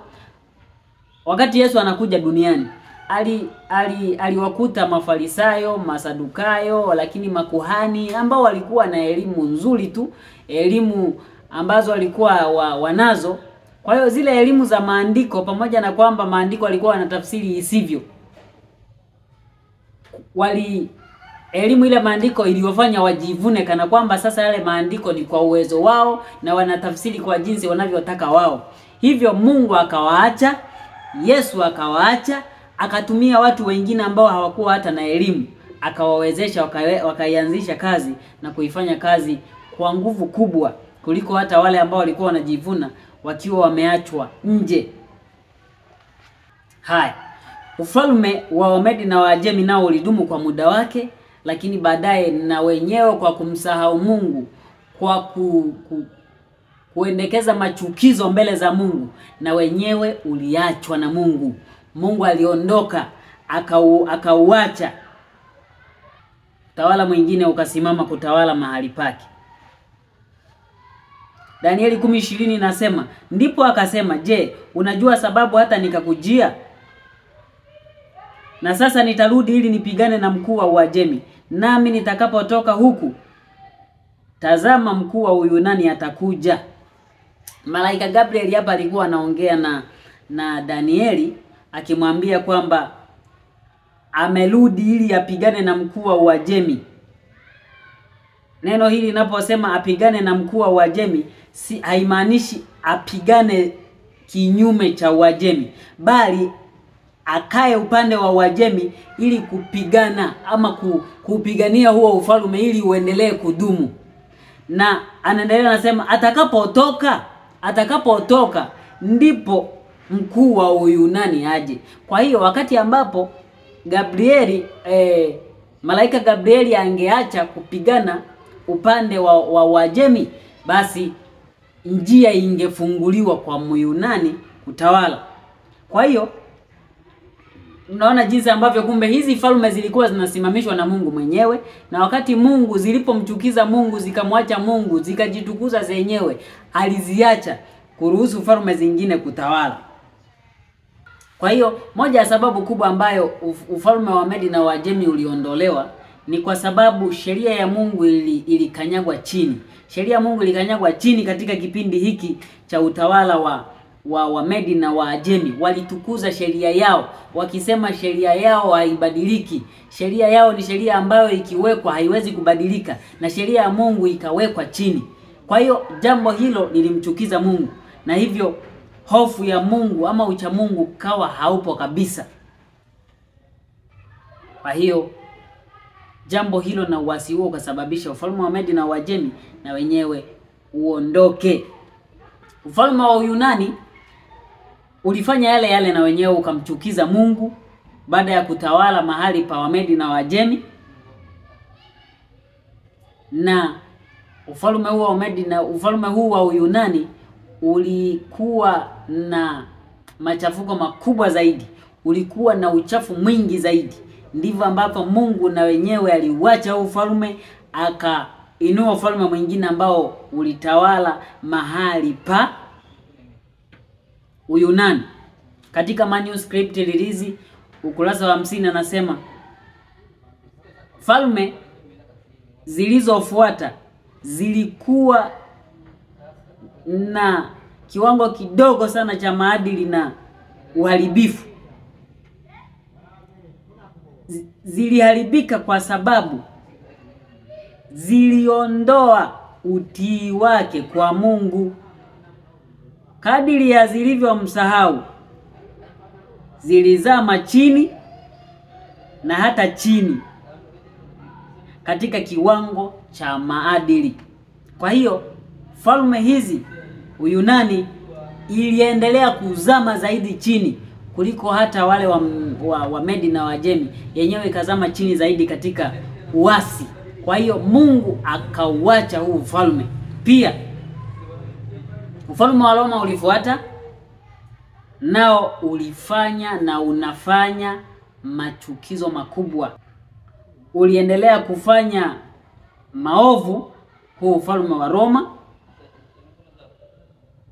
wakati Yesu anakuja duniani, aliwakuta Mafarisayo, Masadukayo, lakini makuhani ambao walikuwa na elimu nzuri tu, elimu ambazo walikuwa wanazo. Kwa hiyo zile elimu za maandiko, pamoja na kwamba maandiko walikuwa wanatafsiri isivyo, elimu ile maandiko iliyofanya wajivune kana kwamba sasa yale maandiko ni kwa uwezo wao na wanatafsiri kwa jinsi wanavyotaka wao. Hivyo Mungu akawaacha, Yesu akawaacha, akatumia watu wengine ambao hawakuwa hata na elimu, akawawezesha wakaianzisha kazi na kuifanya kazi kwa nguvu kubwa kuliko hata wale ambao walikuwa wanajivuna wakiwa wameachwa nje. Haya, ufalme wa Wamedi na Waajemi nao ulidumu kwa muda wake, lakini baadaye na wenyewe kwa kumsahau Mungu, kwa kuendekeza machukizo mbele za Mungu, na wenyewe uliachwa na Mungu. Mungu aliondoka, akauacha. Tawala mwingine ukasimama kutawala mahali pake. Danieli 10:20 inasema, ndipo akasema, je, unajua sababu hata nikakujia? Na sasa nitarudi ili nipigane na mkuu wa Uajemi, nami nitakapotoka huku, tazama mkuu wa Uyunani atakuja. Malaika Gabriel hapa alikuwa anaongea na Danieli, akimwambia kwamba amerudi ili apigane na mkuu wa Uajemi. Neno hili linaposema apigane na mkuu wa Uajemi, si haimaanishi apigane kinyume cha Uajemi, bali akae upande wa Uajemi ili kupigana ama kupigania huo ufalme ili uendelee kudumu. Na anaendelea anasema atakapotoka ndipo mkuu wa Uyunani aje. Kwa hiyo wakati ambapo malaika Gabrieli angeacha kupigana upande wa Uajemi, basi njia ingefunguliwa kwa Myunani kutawala. Kwa hiyo unaona jinsi ambavyo kumbe hizi falme zilikuwa zinasimamishwa na Mungu mwenyewe, na wakati Mungu zilipomchukiza Mungu, zikamwacha Mungu, zikajitukuza zenyewe, aliziacha kuruhusu falme zingine kutawala. Kwa hiyo moja ya sababu kubwa ambayo ufalme wa Medi na Uajemi uliondolewa ni kwa sababu sheria ya Mungu ilikanyagwa chini. Sheria ya Mungu ilikanyagwa chini katika kipindi hiki cha utawala wa Wamedi na Waajemi walitukuza sheria yao, wakisema sheria yao haibadiliki. Sheria yao ni sheria ambayo ikiwekwa haiwezi kubadilika, na sheria ya Mungu ikawekwa chini. Kwa hiyo jambo hilo lilimchukiza Mungu, na hivyo hofu ya Mungu ama ucha Mungu kawa haupo kabisa. Kwa hiyo jambo hilo na uasi huo ukasababisha ufalme wa Medi na Uajemi na wenyewe uondoke. Ufalme wa Uyunani ulifanya yale yale na wenyewe ukamchukiza Mungu baada ya kutawala mahali pa Wamedi na Waajemi. Na ufalme huu wa Medi na ufalme huu wa Uyunani ulikuwa na machafuko makubwa zaidi, ulikuwa na uchafu mwingi zaidi. Ndivyo ambapo Mungu na wenyewe aliuacha ufalme, akainua ufalme mwingine ambao ulitawala mahali pa Uyunani. Katika manuscript release ukurasa wa 50 anasema falme zilizofuata zilikuwa na kiwango kidogo sana cha maadili na uharibifu. Ziliharibika kwa sababu ziliondoa utii wake kwa Mungu. Kadiri ya zilivyomsahau, zilizama chini na hata chini katika kiwango cha maadili. Kwa hiyo falme hizi Uyunani iliendelea kuzama zaidi chini kuliko hata wale wa Medi na Waajemi, yenyewe ikazama chini zaidi katika uasi. Kwa hiyo Mungu akauacha huu ufalme. Pia ufalme wa Roma ulifuata, nao ulifanya na unafanya machukizo makubwa. Uliendelea kufanya maovu huu ufalme wa Roma,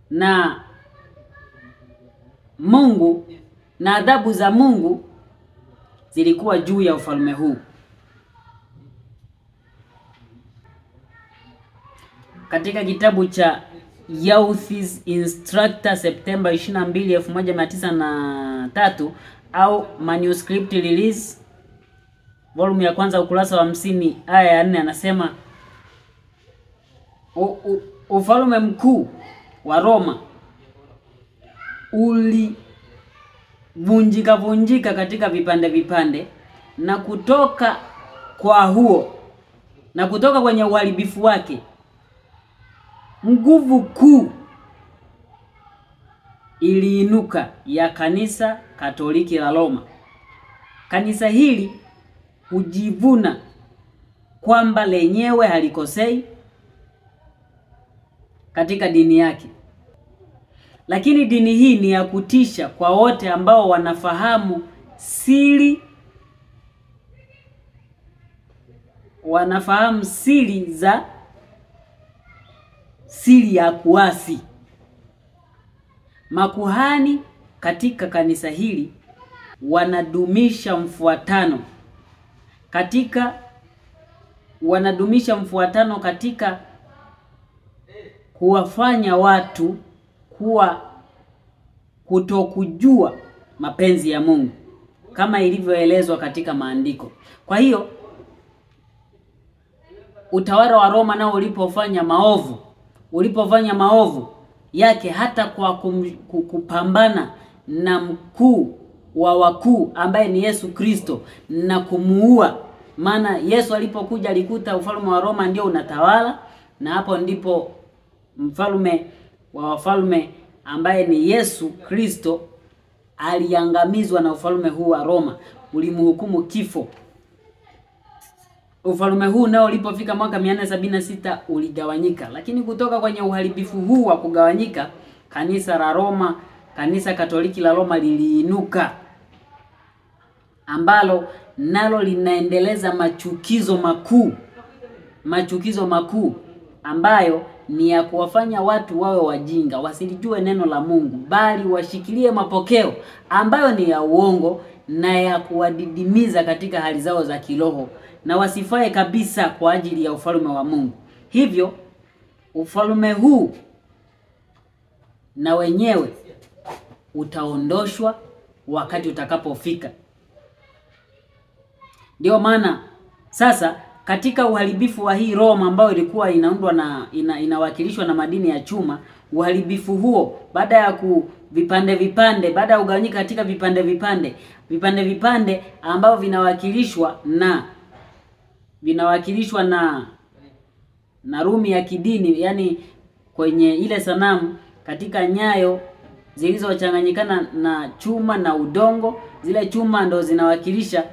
na Mungu na adhabu za Mungu zilikuwa juu ya ufalme huu. Katika kitabu cha Youth's Instructor September 22, 1903 au manuscript release volume ya kwanza ukurasa wa 50 aya ya 4 anasema ufalme mkuu wa Roma ulivunjika katika vipande vipande, na kutoka kwenye uharibifu wake nguvu kuu iliinuka ya kanisa Katoliki la Roma. Kanisa hili hujivuna kwamba lenyewe halikosei katika dini yake, lakini dini hii ni ya kutisha kwa wote ambao wanafahamu siri ya kuasi. Makuhani katika kanisa hili wanadumisha mfuatano katika kuwafanya watu kuwa kutokujua mapenzi ya Mungu kama ilivyoelezwa katika maandiko. Kwa hiyo utawala wa Roma nao ulipofanya maovu yake, hata kwa kupambana na mkuu wa wakuu ambaye ni Yesu Kristo na kumuua. Maana Yesu alipokuja alikuta ufalme wa Roma ndio unatawala, na hapo ndipo mfalme wa wafalme ambaye ni Yesu Kristo aliangamizwa na ufalme huu wa Roma, ulimhukumu kifo. Ufalme huu nao ulipofika mwaka 476 uligawanyika, lakini kutoka kwenye uharibifu huu wa kugawanyika, kanisa Katoliki la Roma liliinuka, ambalo nalo linaendeleza machukizo makuu ambayo ni ya kuwafanya watu wawe wajinga, wasilijue neno la Mungu, bali washikilie mapokeo ambayo ni ya uongo na ya kuwadidimiza katika hali zao za kiroho, na wasifae kabisa kwa ajili ya ufalme wa Mungu. Hivyo ufalme huu na wenyewe utaondoshwa wakati utakapofika. Ndio maana sasa katika uharibifu wa hii Roma ambayo ilikuwa inaundwa na inawakilishwa na madini ya chuma, uharibifu huo baada ya baada ya ugawanyika katika vipande ambao vinawakilishwa na Rumi ya kidini, yani kwenye ile sanamu katika nyayo zilizochanganyikana na chuma na udongo. Zile chuma ndo zinawakilisha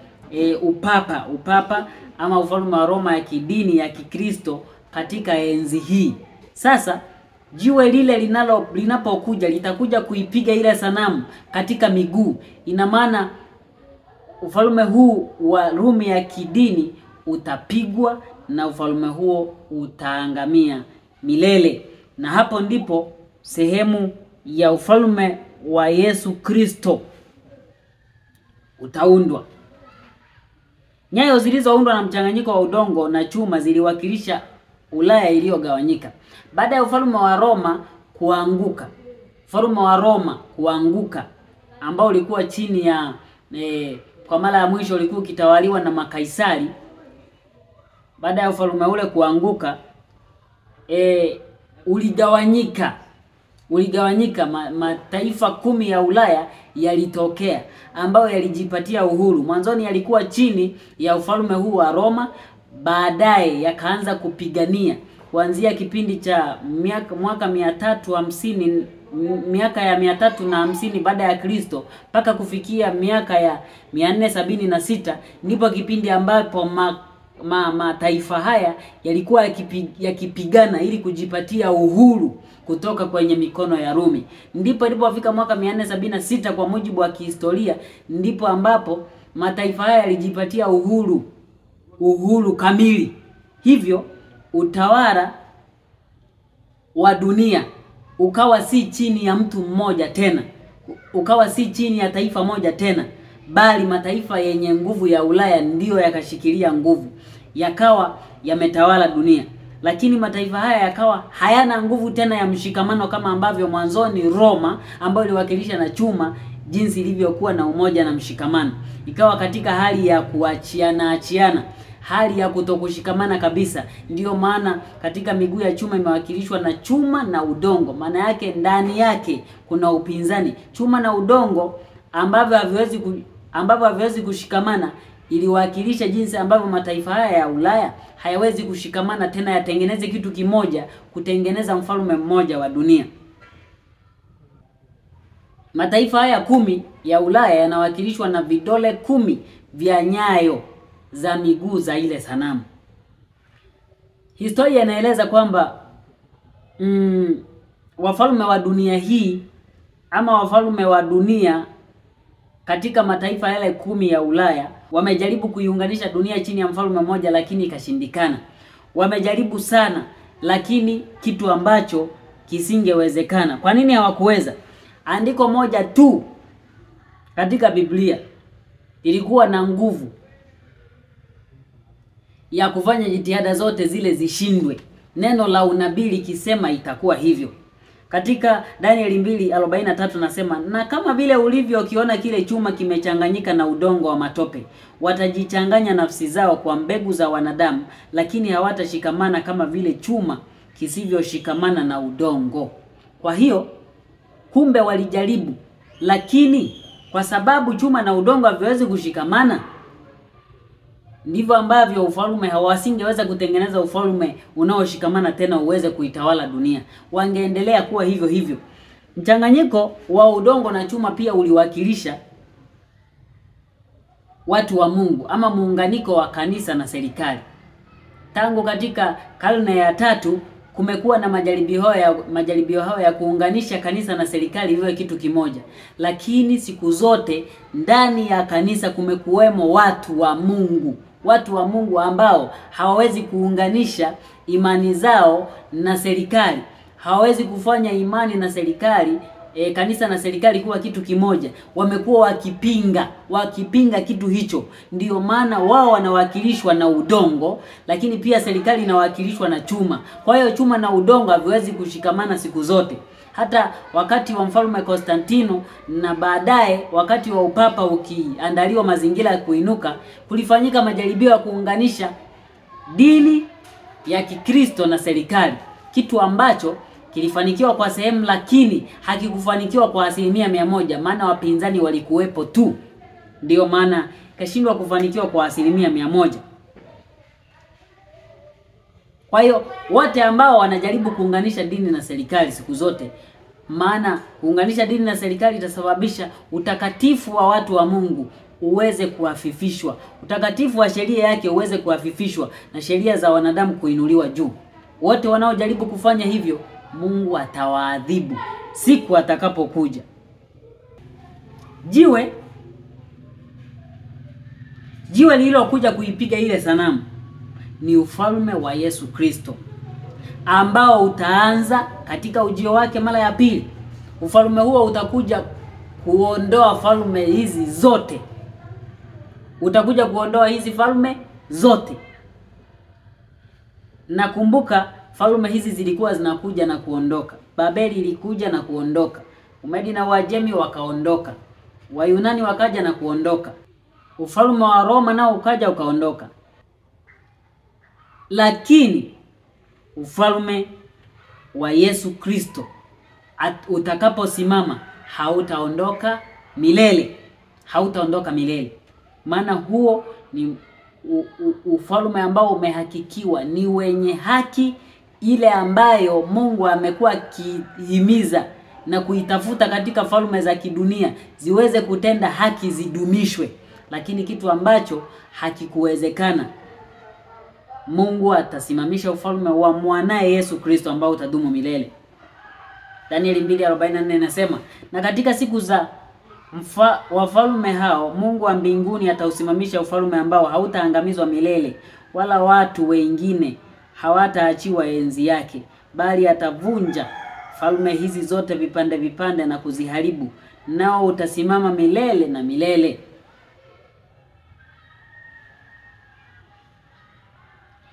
upapa ama ufalme wa Roma ya kidini ya Kikristo katika enzi hii. Sasa jiwe lile linapokuja litakuja kuipiga ile sanamu katika miguu. Ina maana ufalme huu wa Rumi ya kidini utapigwa na ufalme huo utaangamia milele. Na hapo ndipo sehemu ya ufalme wa Yesu Kristo utaundwa. Nyayo zilizoundwa na mchanganyiko wa udongo na chuma ziliwakilisha Ulaya iliyogawanyika. Baada ya ufalme wa Roma kuanguka ambao ulikuwa chini ya kwa mara ya mwisho ulikuwa ukitawaliwa na makaisari. Baada ya ufalme ule kuanguka, uligawanyika mataifa 10 ya Ulaya yalitokea ambayo yalijipatia uhuru. Mwanzoni yalikuwa chini ya ufalme huu wa Roma, baadaye yakaanza kupigania kuanzia kipindi cha mwaka 350 miaka ya 350 baada ya Kristo mpaka kufikia miaka ya 476, ndipo kipindi ambapo mataifa haya yalikuwa yakipigana ili kujipatia uhuru kutoka kwenye mikono ya Rumi. Ndipo ilipofika mwaka 476 kwa mujibu wa kihistoria, ndipo ambapo mataifa haya yalijipatia uhuru kamili. Hivyo utawala wa dunia ukawa si chini ya mtu mmoja tena, ukawa si chini ya taifa moja tena, bali mataifa yenye nguvu ya Ulaya ndiyo yakashikilia nguvu, yakawa yametawala dunia. Lakini mataifa haya yakawa hayana nguvu tena ya mshikamano kama ambavyo mwanzoni Roma ambayo iliwakilisha na chuma jinsi ilivyokuwa na umoja na mshikamano. Ikawa katika hali ya kuachiana, hali ya kutokushikamana kabisa. Ndiyo maana katika miguu ya chuma imewakilishwa na chuma na udongo. Maana yake ndani yake kuna upinzani. Chuma na udongo ambavyo haviwezi kushikamana iliwakilisha jinsi ambavyo mataifa haya ya Ulaya hayawezi kushikamana tena yatengeneze kitu kimoja, kutengeneza mfalme mmoja wa dunia. Mataifa haya 10 ya Ulaya yanawakilishwa na vidole 10 vya nyayo za miguu za ile sanamu. Historia inaeleza kwamba wafalme wa dunia hii ama wafalme wa dunia katika mataifa yale 10 ya Ulaya wamejaribu kuiunganisha dunia chini ya mfalme mmoja, lakini ikashindikana. Wamejaribu sana, lakini kitu ambacho kisingewezekana. Kwa nini hawakuweza? Andiko moja tu katika Biblia ilikuwa na nguvu ya kufanya jitihada zote zile zishindwe. Neno la unabii likisema itakuwa hivyo. Katika Danieli 2:43 nasema, na kama vile ulivyokiona kile chuma kimechanganyika na udongo wa matope, watajichanganya nafsi zao kwa mbegu za wanadamu, lakini hawatashikamana kama vile chuma kisivyoshikamana na udongo. Kwa hiyo kumbe walijaribu, lakini kwa sababu chuma na udongo haviwezi kushikamana, ndivyo ambavyo ufalme hawasingeweza kutengeneza ufalme unaoshikamana tena uweze kuitawala dunia. Wangeendelea kuwa hivyo hivyo. Mchanganyiko wa udongo na chuma pia uliwakilisha watu wa Mungu ama muunganiko wa kanisa na serikali. Tangu katika karne ya 3 kumekuwa na majaribio hayo ya kuunganisha kanisa na serikali iwe kitu kimoja. Lakini siku zote ndani ya kanisa kumekuwemo watu wa Mungu ambao hawawezi kuunganisha imani zao na serikali. Hawawezi kufanya imani na serikali, kanisa na serikali kuwa kitu kimoja. Wamekuwa wakipinga kitu hicho. Ndiyo maana wao wanawakilishwa na udongo, lakini pia serikali inawakilishwa na chuma. Kwa hiyo chuma na udongo haviwezi kushikamana siku zote. Hata wakati wa mfalme Konstantino na baadaye wakati wa upapa ukiandaliwa mazingira ya kuinuka, kulifanyika majaribio ya kuunganisha dini ya Kikristo na serikali, kitu ambacho kilifanikiwa kwa sehemu, lakini hakikufanikiwa kwa 100%, maana wapinzani walikuwepo tu. Ndio maana kashindwa kufanikiwa kwa 100%. Kwa hiyo wote ambao wanajaribu kuunganisha dini na serikali siku zote, maana kuunganisha dini na serikali itasababisha utakatifu wa watu wa Mungu uweze kuafifishwa, utakatifu wa sheria yake uweze kuafifishwa, na sheria za wanadamu kuinuliwa juu. Wote wanaojaribu kufanya hivyo, Mungu atawaadhibu siku atakapokuja. Jiwe lililokuja kuipiga ile sanamu ni ufalme wa Yesu Kristo, ambao utaanza katika ujio wake mara ya pili. Ufalme huo utakuja kuondoa falme hizi zote. Utakuja kuondoa hizi falme zote. Nakumbuka falme hizi zilikuwa zinakuja na kuondoka. Babeli ilikuja na kuondoka. Umedi na Uajemi wakaondoka. Wayunani wakaja na kuondoka. Ufalme wa Roma nao ukaja ukaondoka. Lakini ufalme wa Yesu Kristo utakaposimama hautaondoka milele. Hautaondoka milele. Maana huo ni ufalme ambao umehakikiwa, ni wenye haki, ile ambayo Mungu amekuwa akihimiza na kuitafuta katika falme za kidunia ziweze kutenda haki, zidumishwe. Lakini kitu ambacho hakikuwezekana, Mungu atasimamisha ufalme wa mwanae Yesu Kristo ambao utadumu milele. Danieli 2:44 inasema, na katika siku za wafalme hao Mungu wa mbinguni atausimamisha ufalme ambao hautaangamizwa milele, wala watu wengine hawataachiwa enzi yake, bali atavunja falme hizi zote vipande vipande na kuziharibu, nao utasimama milele na milele.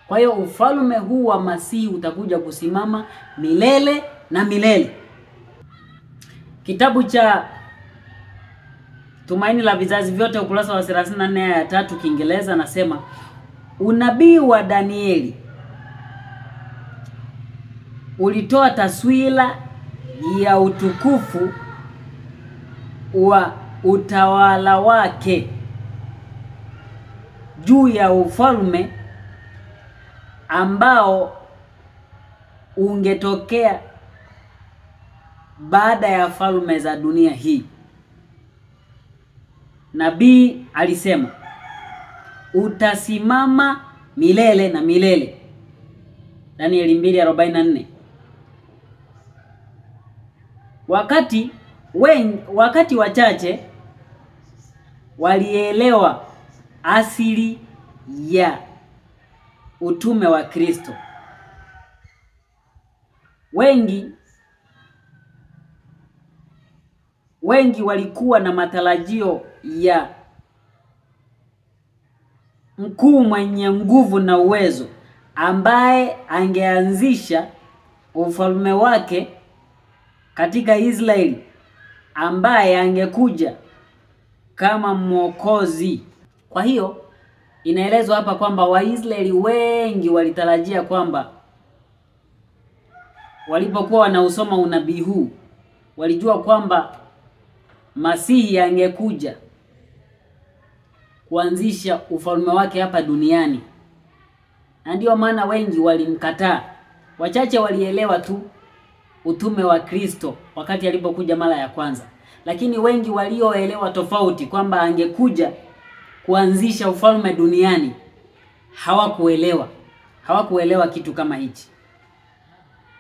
Kwa hiyo ufalme huu wa Masihi utakuja kusimama milele na milele. Kitabu cha Tumaini la Vizazi Vyote ukurasa wa 34 aya 3 Kiingereza nasema, unabii wa Danieli ulitoa taswira ya utukufu wa utawala wake juu ya ufalme ambao ungetokea baada ya falme za dunia hii. Nabii alisema utasimama milele na milele. Danieli 2:44. Wakati wachache walielewa asili ya utume wa Kristo. Wengi walikuwa na matarajio ya mkuu mwenye nguvu na uwezo ambaye angeanzisha ufalme wake katika Israeli, ambaye angekuja kama mwokozi. Kwa hiyo inaelezwa hapa kwamba Waisraeli wengi walitarajia kwamba walipokuwa wanausoma unabii huu, walijua kwamba Masihi angekuja kuanzisha ufalme wake hapa duniani. Na ndio maana wengi walimkataa. Wachache walielewa tu utume wa Kristo wakati alipokuja mara ya kwanza. Lakini wengi walioelewa tofauti kwamba angekuja kuanzisha ufalme duniani hawakuelewa kitu kama hichi.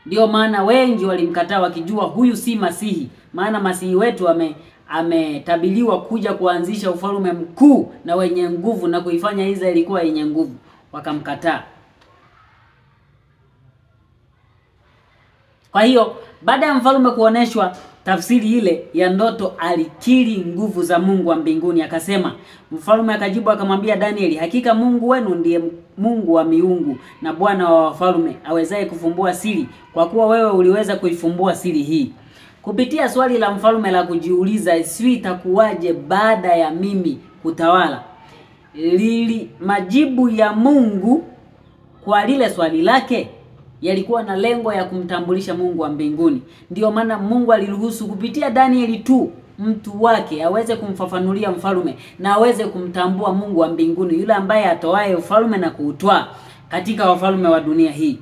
Ndio maana wengi walimkataa wakijua huyu si Masihi, maana Masihi wetu ametabiliwa kuja kuanzisha ufalme mkuu na wenye nguvu na kuifanya Israeli kuwa yenye nguvu. Wakamkataa. Kwa hiyo baada ya mfalme kuoneshwa tafsiri ile ya ndoto, alikiri nguvu za Mungu wa mbinguni. Akasema, mfalme akajibu akamwambia Danieli, hakika Mungu wenu ndiye Mungu wa miungu na Bwana wa wafalme, awezaye kufumbua siri, kwa kuwa wewe uliweza kuifumbua siri hii. Kupitia swali la mfalme la kujiuliza sijui itakuwaje baada ya mimi kutawala, majibu ya Mungu kwa lile swali lake yalikuwa na lengo ya kumtambulisha Mungu wa mbinguni. Ndio maana Mungu aliruhusu kupitia Danieli tu mtu wake aweze kumfafanulia mfalme na aweze kumtambua Mungu wa mbinguni, yule ambaye atoaye ufalme na kuutwaa katika wafalme wa dunia hii.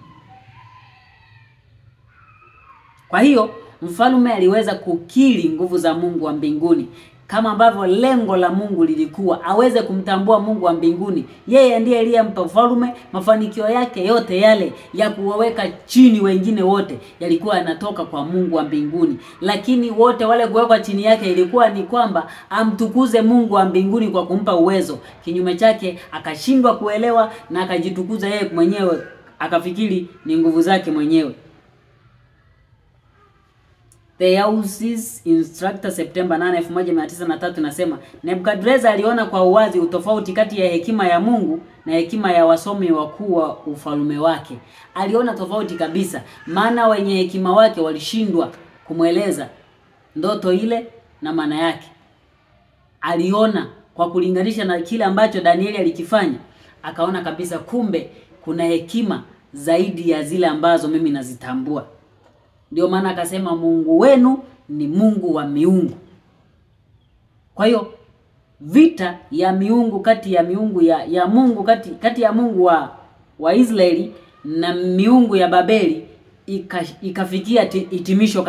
Kwa hiyo mfalme aliweza kukiri nguvu za Mungu wa mbinguni, kama ambavyo lengo la Mungu lilikuwa aweze kumtambua Mungu wa mbinguni. Yeye ndiye aliyempa ufalme. Mafanikio yake yote yale ya kuwaweka chini wengine wote yalikuwa yanatoka kwa Mungu wa mbinguni, lakini wote wale kuwekwa chini yake ilikuwa ni kwamba amtukuze Mungu wa mbinguni kwa kumpa uwezo. Kinyume chake akashindwa kuelewa na akajitukuza yeye mwenyewe, akafikiri ni nguvu zake mwenyewe. The House's Instructor September 8, 1903 nasema, Nebukadreza aliona kwa uwazi utofauti kati ya hekima ya Mungu na hekima ya wasomi wakuu wa ufalme wake. Aliona tofauti kabisa, maana wenye hekima wake walishindwa kumweleza ndoto ile na maana yake. Aliona kwa kulinganisha na kile ambacho Danieli alikifanya, akaona kabisa kumbe kuna hekima zaidi ya zile ambazo mimi nazitambua. Ndio maana akasema Mungu wenu ni Mungu wa miungu. Kwa hiyo vita ya miungu kati ya miungu ya Mungu kati ya Mungu wa Israeli na miungu ya Babeli ikafikia hitimisho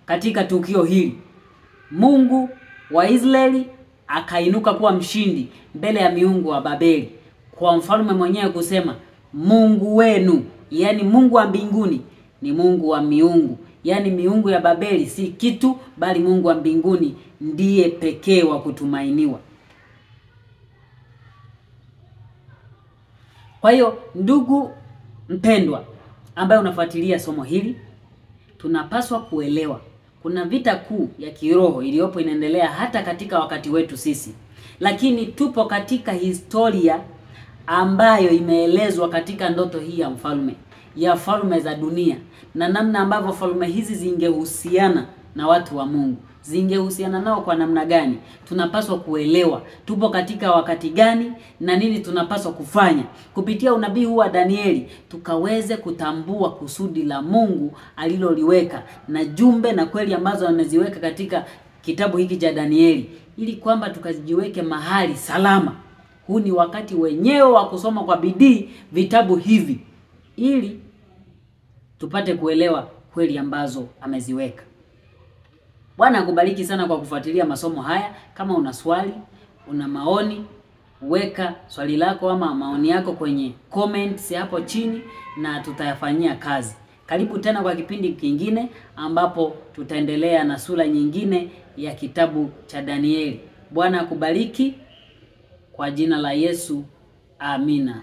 katika tukio hili. Mungu wa Israeli akainuka kuwa mshindi mbele ya miungu wa Babeli, kwa mfalme mwenyewe kusema Mungu wenu, yani Mungu wa mbinguni ni Mungu wa miungu. Yani miungu ya Babeli si kitu, bali Mungu wa mbinguni ndiye pekee wa kutumainiwa. Kwa hiyo ndugu mpendwa ambaye unafuatilia somo hili, tunapaswa kuelewa kuna vita kuu ya kiroho iliyopo inaendelea hata katika wakati wetu sisi. Lakini tupo katika historia ambayo imeelezwa katika ndoto hii ya mfalme, ya falme za dunia, na namna ambavyo falme hizi zingehusiana na watu wa Mungu. Zingehusiana nao kwa namna gani? Tunapaswa kuelewa tupo katika wakati gani na nini tunapaswa kufanya. Kupitia unabii huu wa Danieli tukaweze kutambua kusudi la Mungu aliloliweka na jumbe na kweli ambazo ameziweka katika kitabu hiki cha Danieli, ili kwamba tukajiweke mahali salama. Huu ni wakati wenyewe wa kusoma kwa bidii vitabu hivi ili tupate kuelewa kweli ambazo ameziweka. Bwana akubariki sana kwa kufuatilia masomo haya. Kama una swali, una maoni, weka swali lako ama maoni yako kwenye comments hapo chini na tutayafanyia kazi. Karibu tena kwa kipindi kingine ambapo tutaendelea na sura nyingine ya kitabu cha Danieli. Bwana akubariki kwa jina la Yesu. Amina.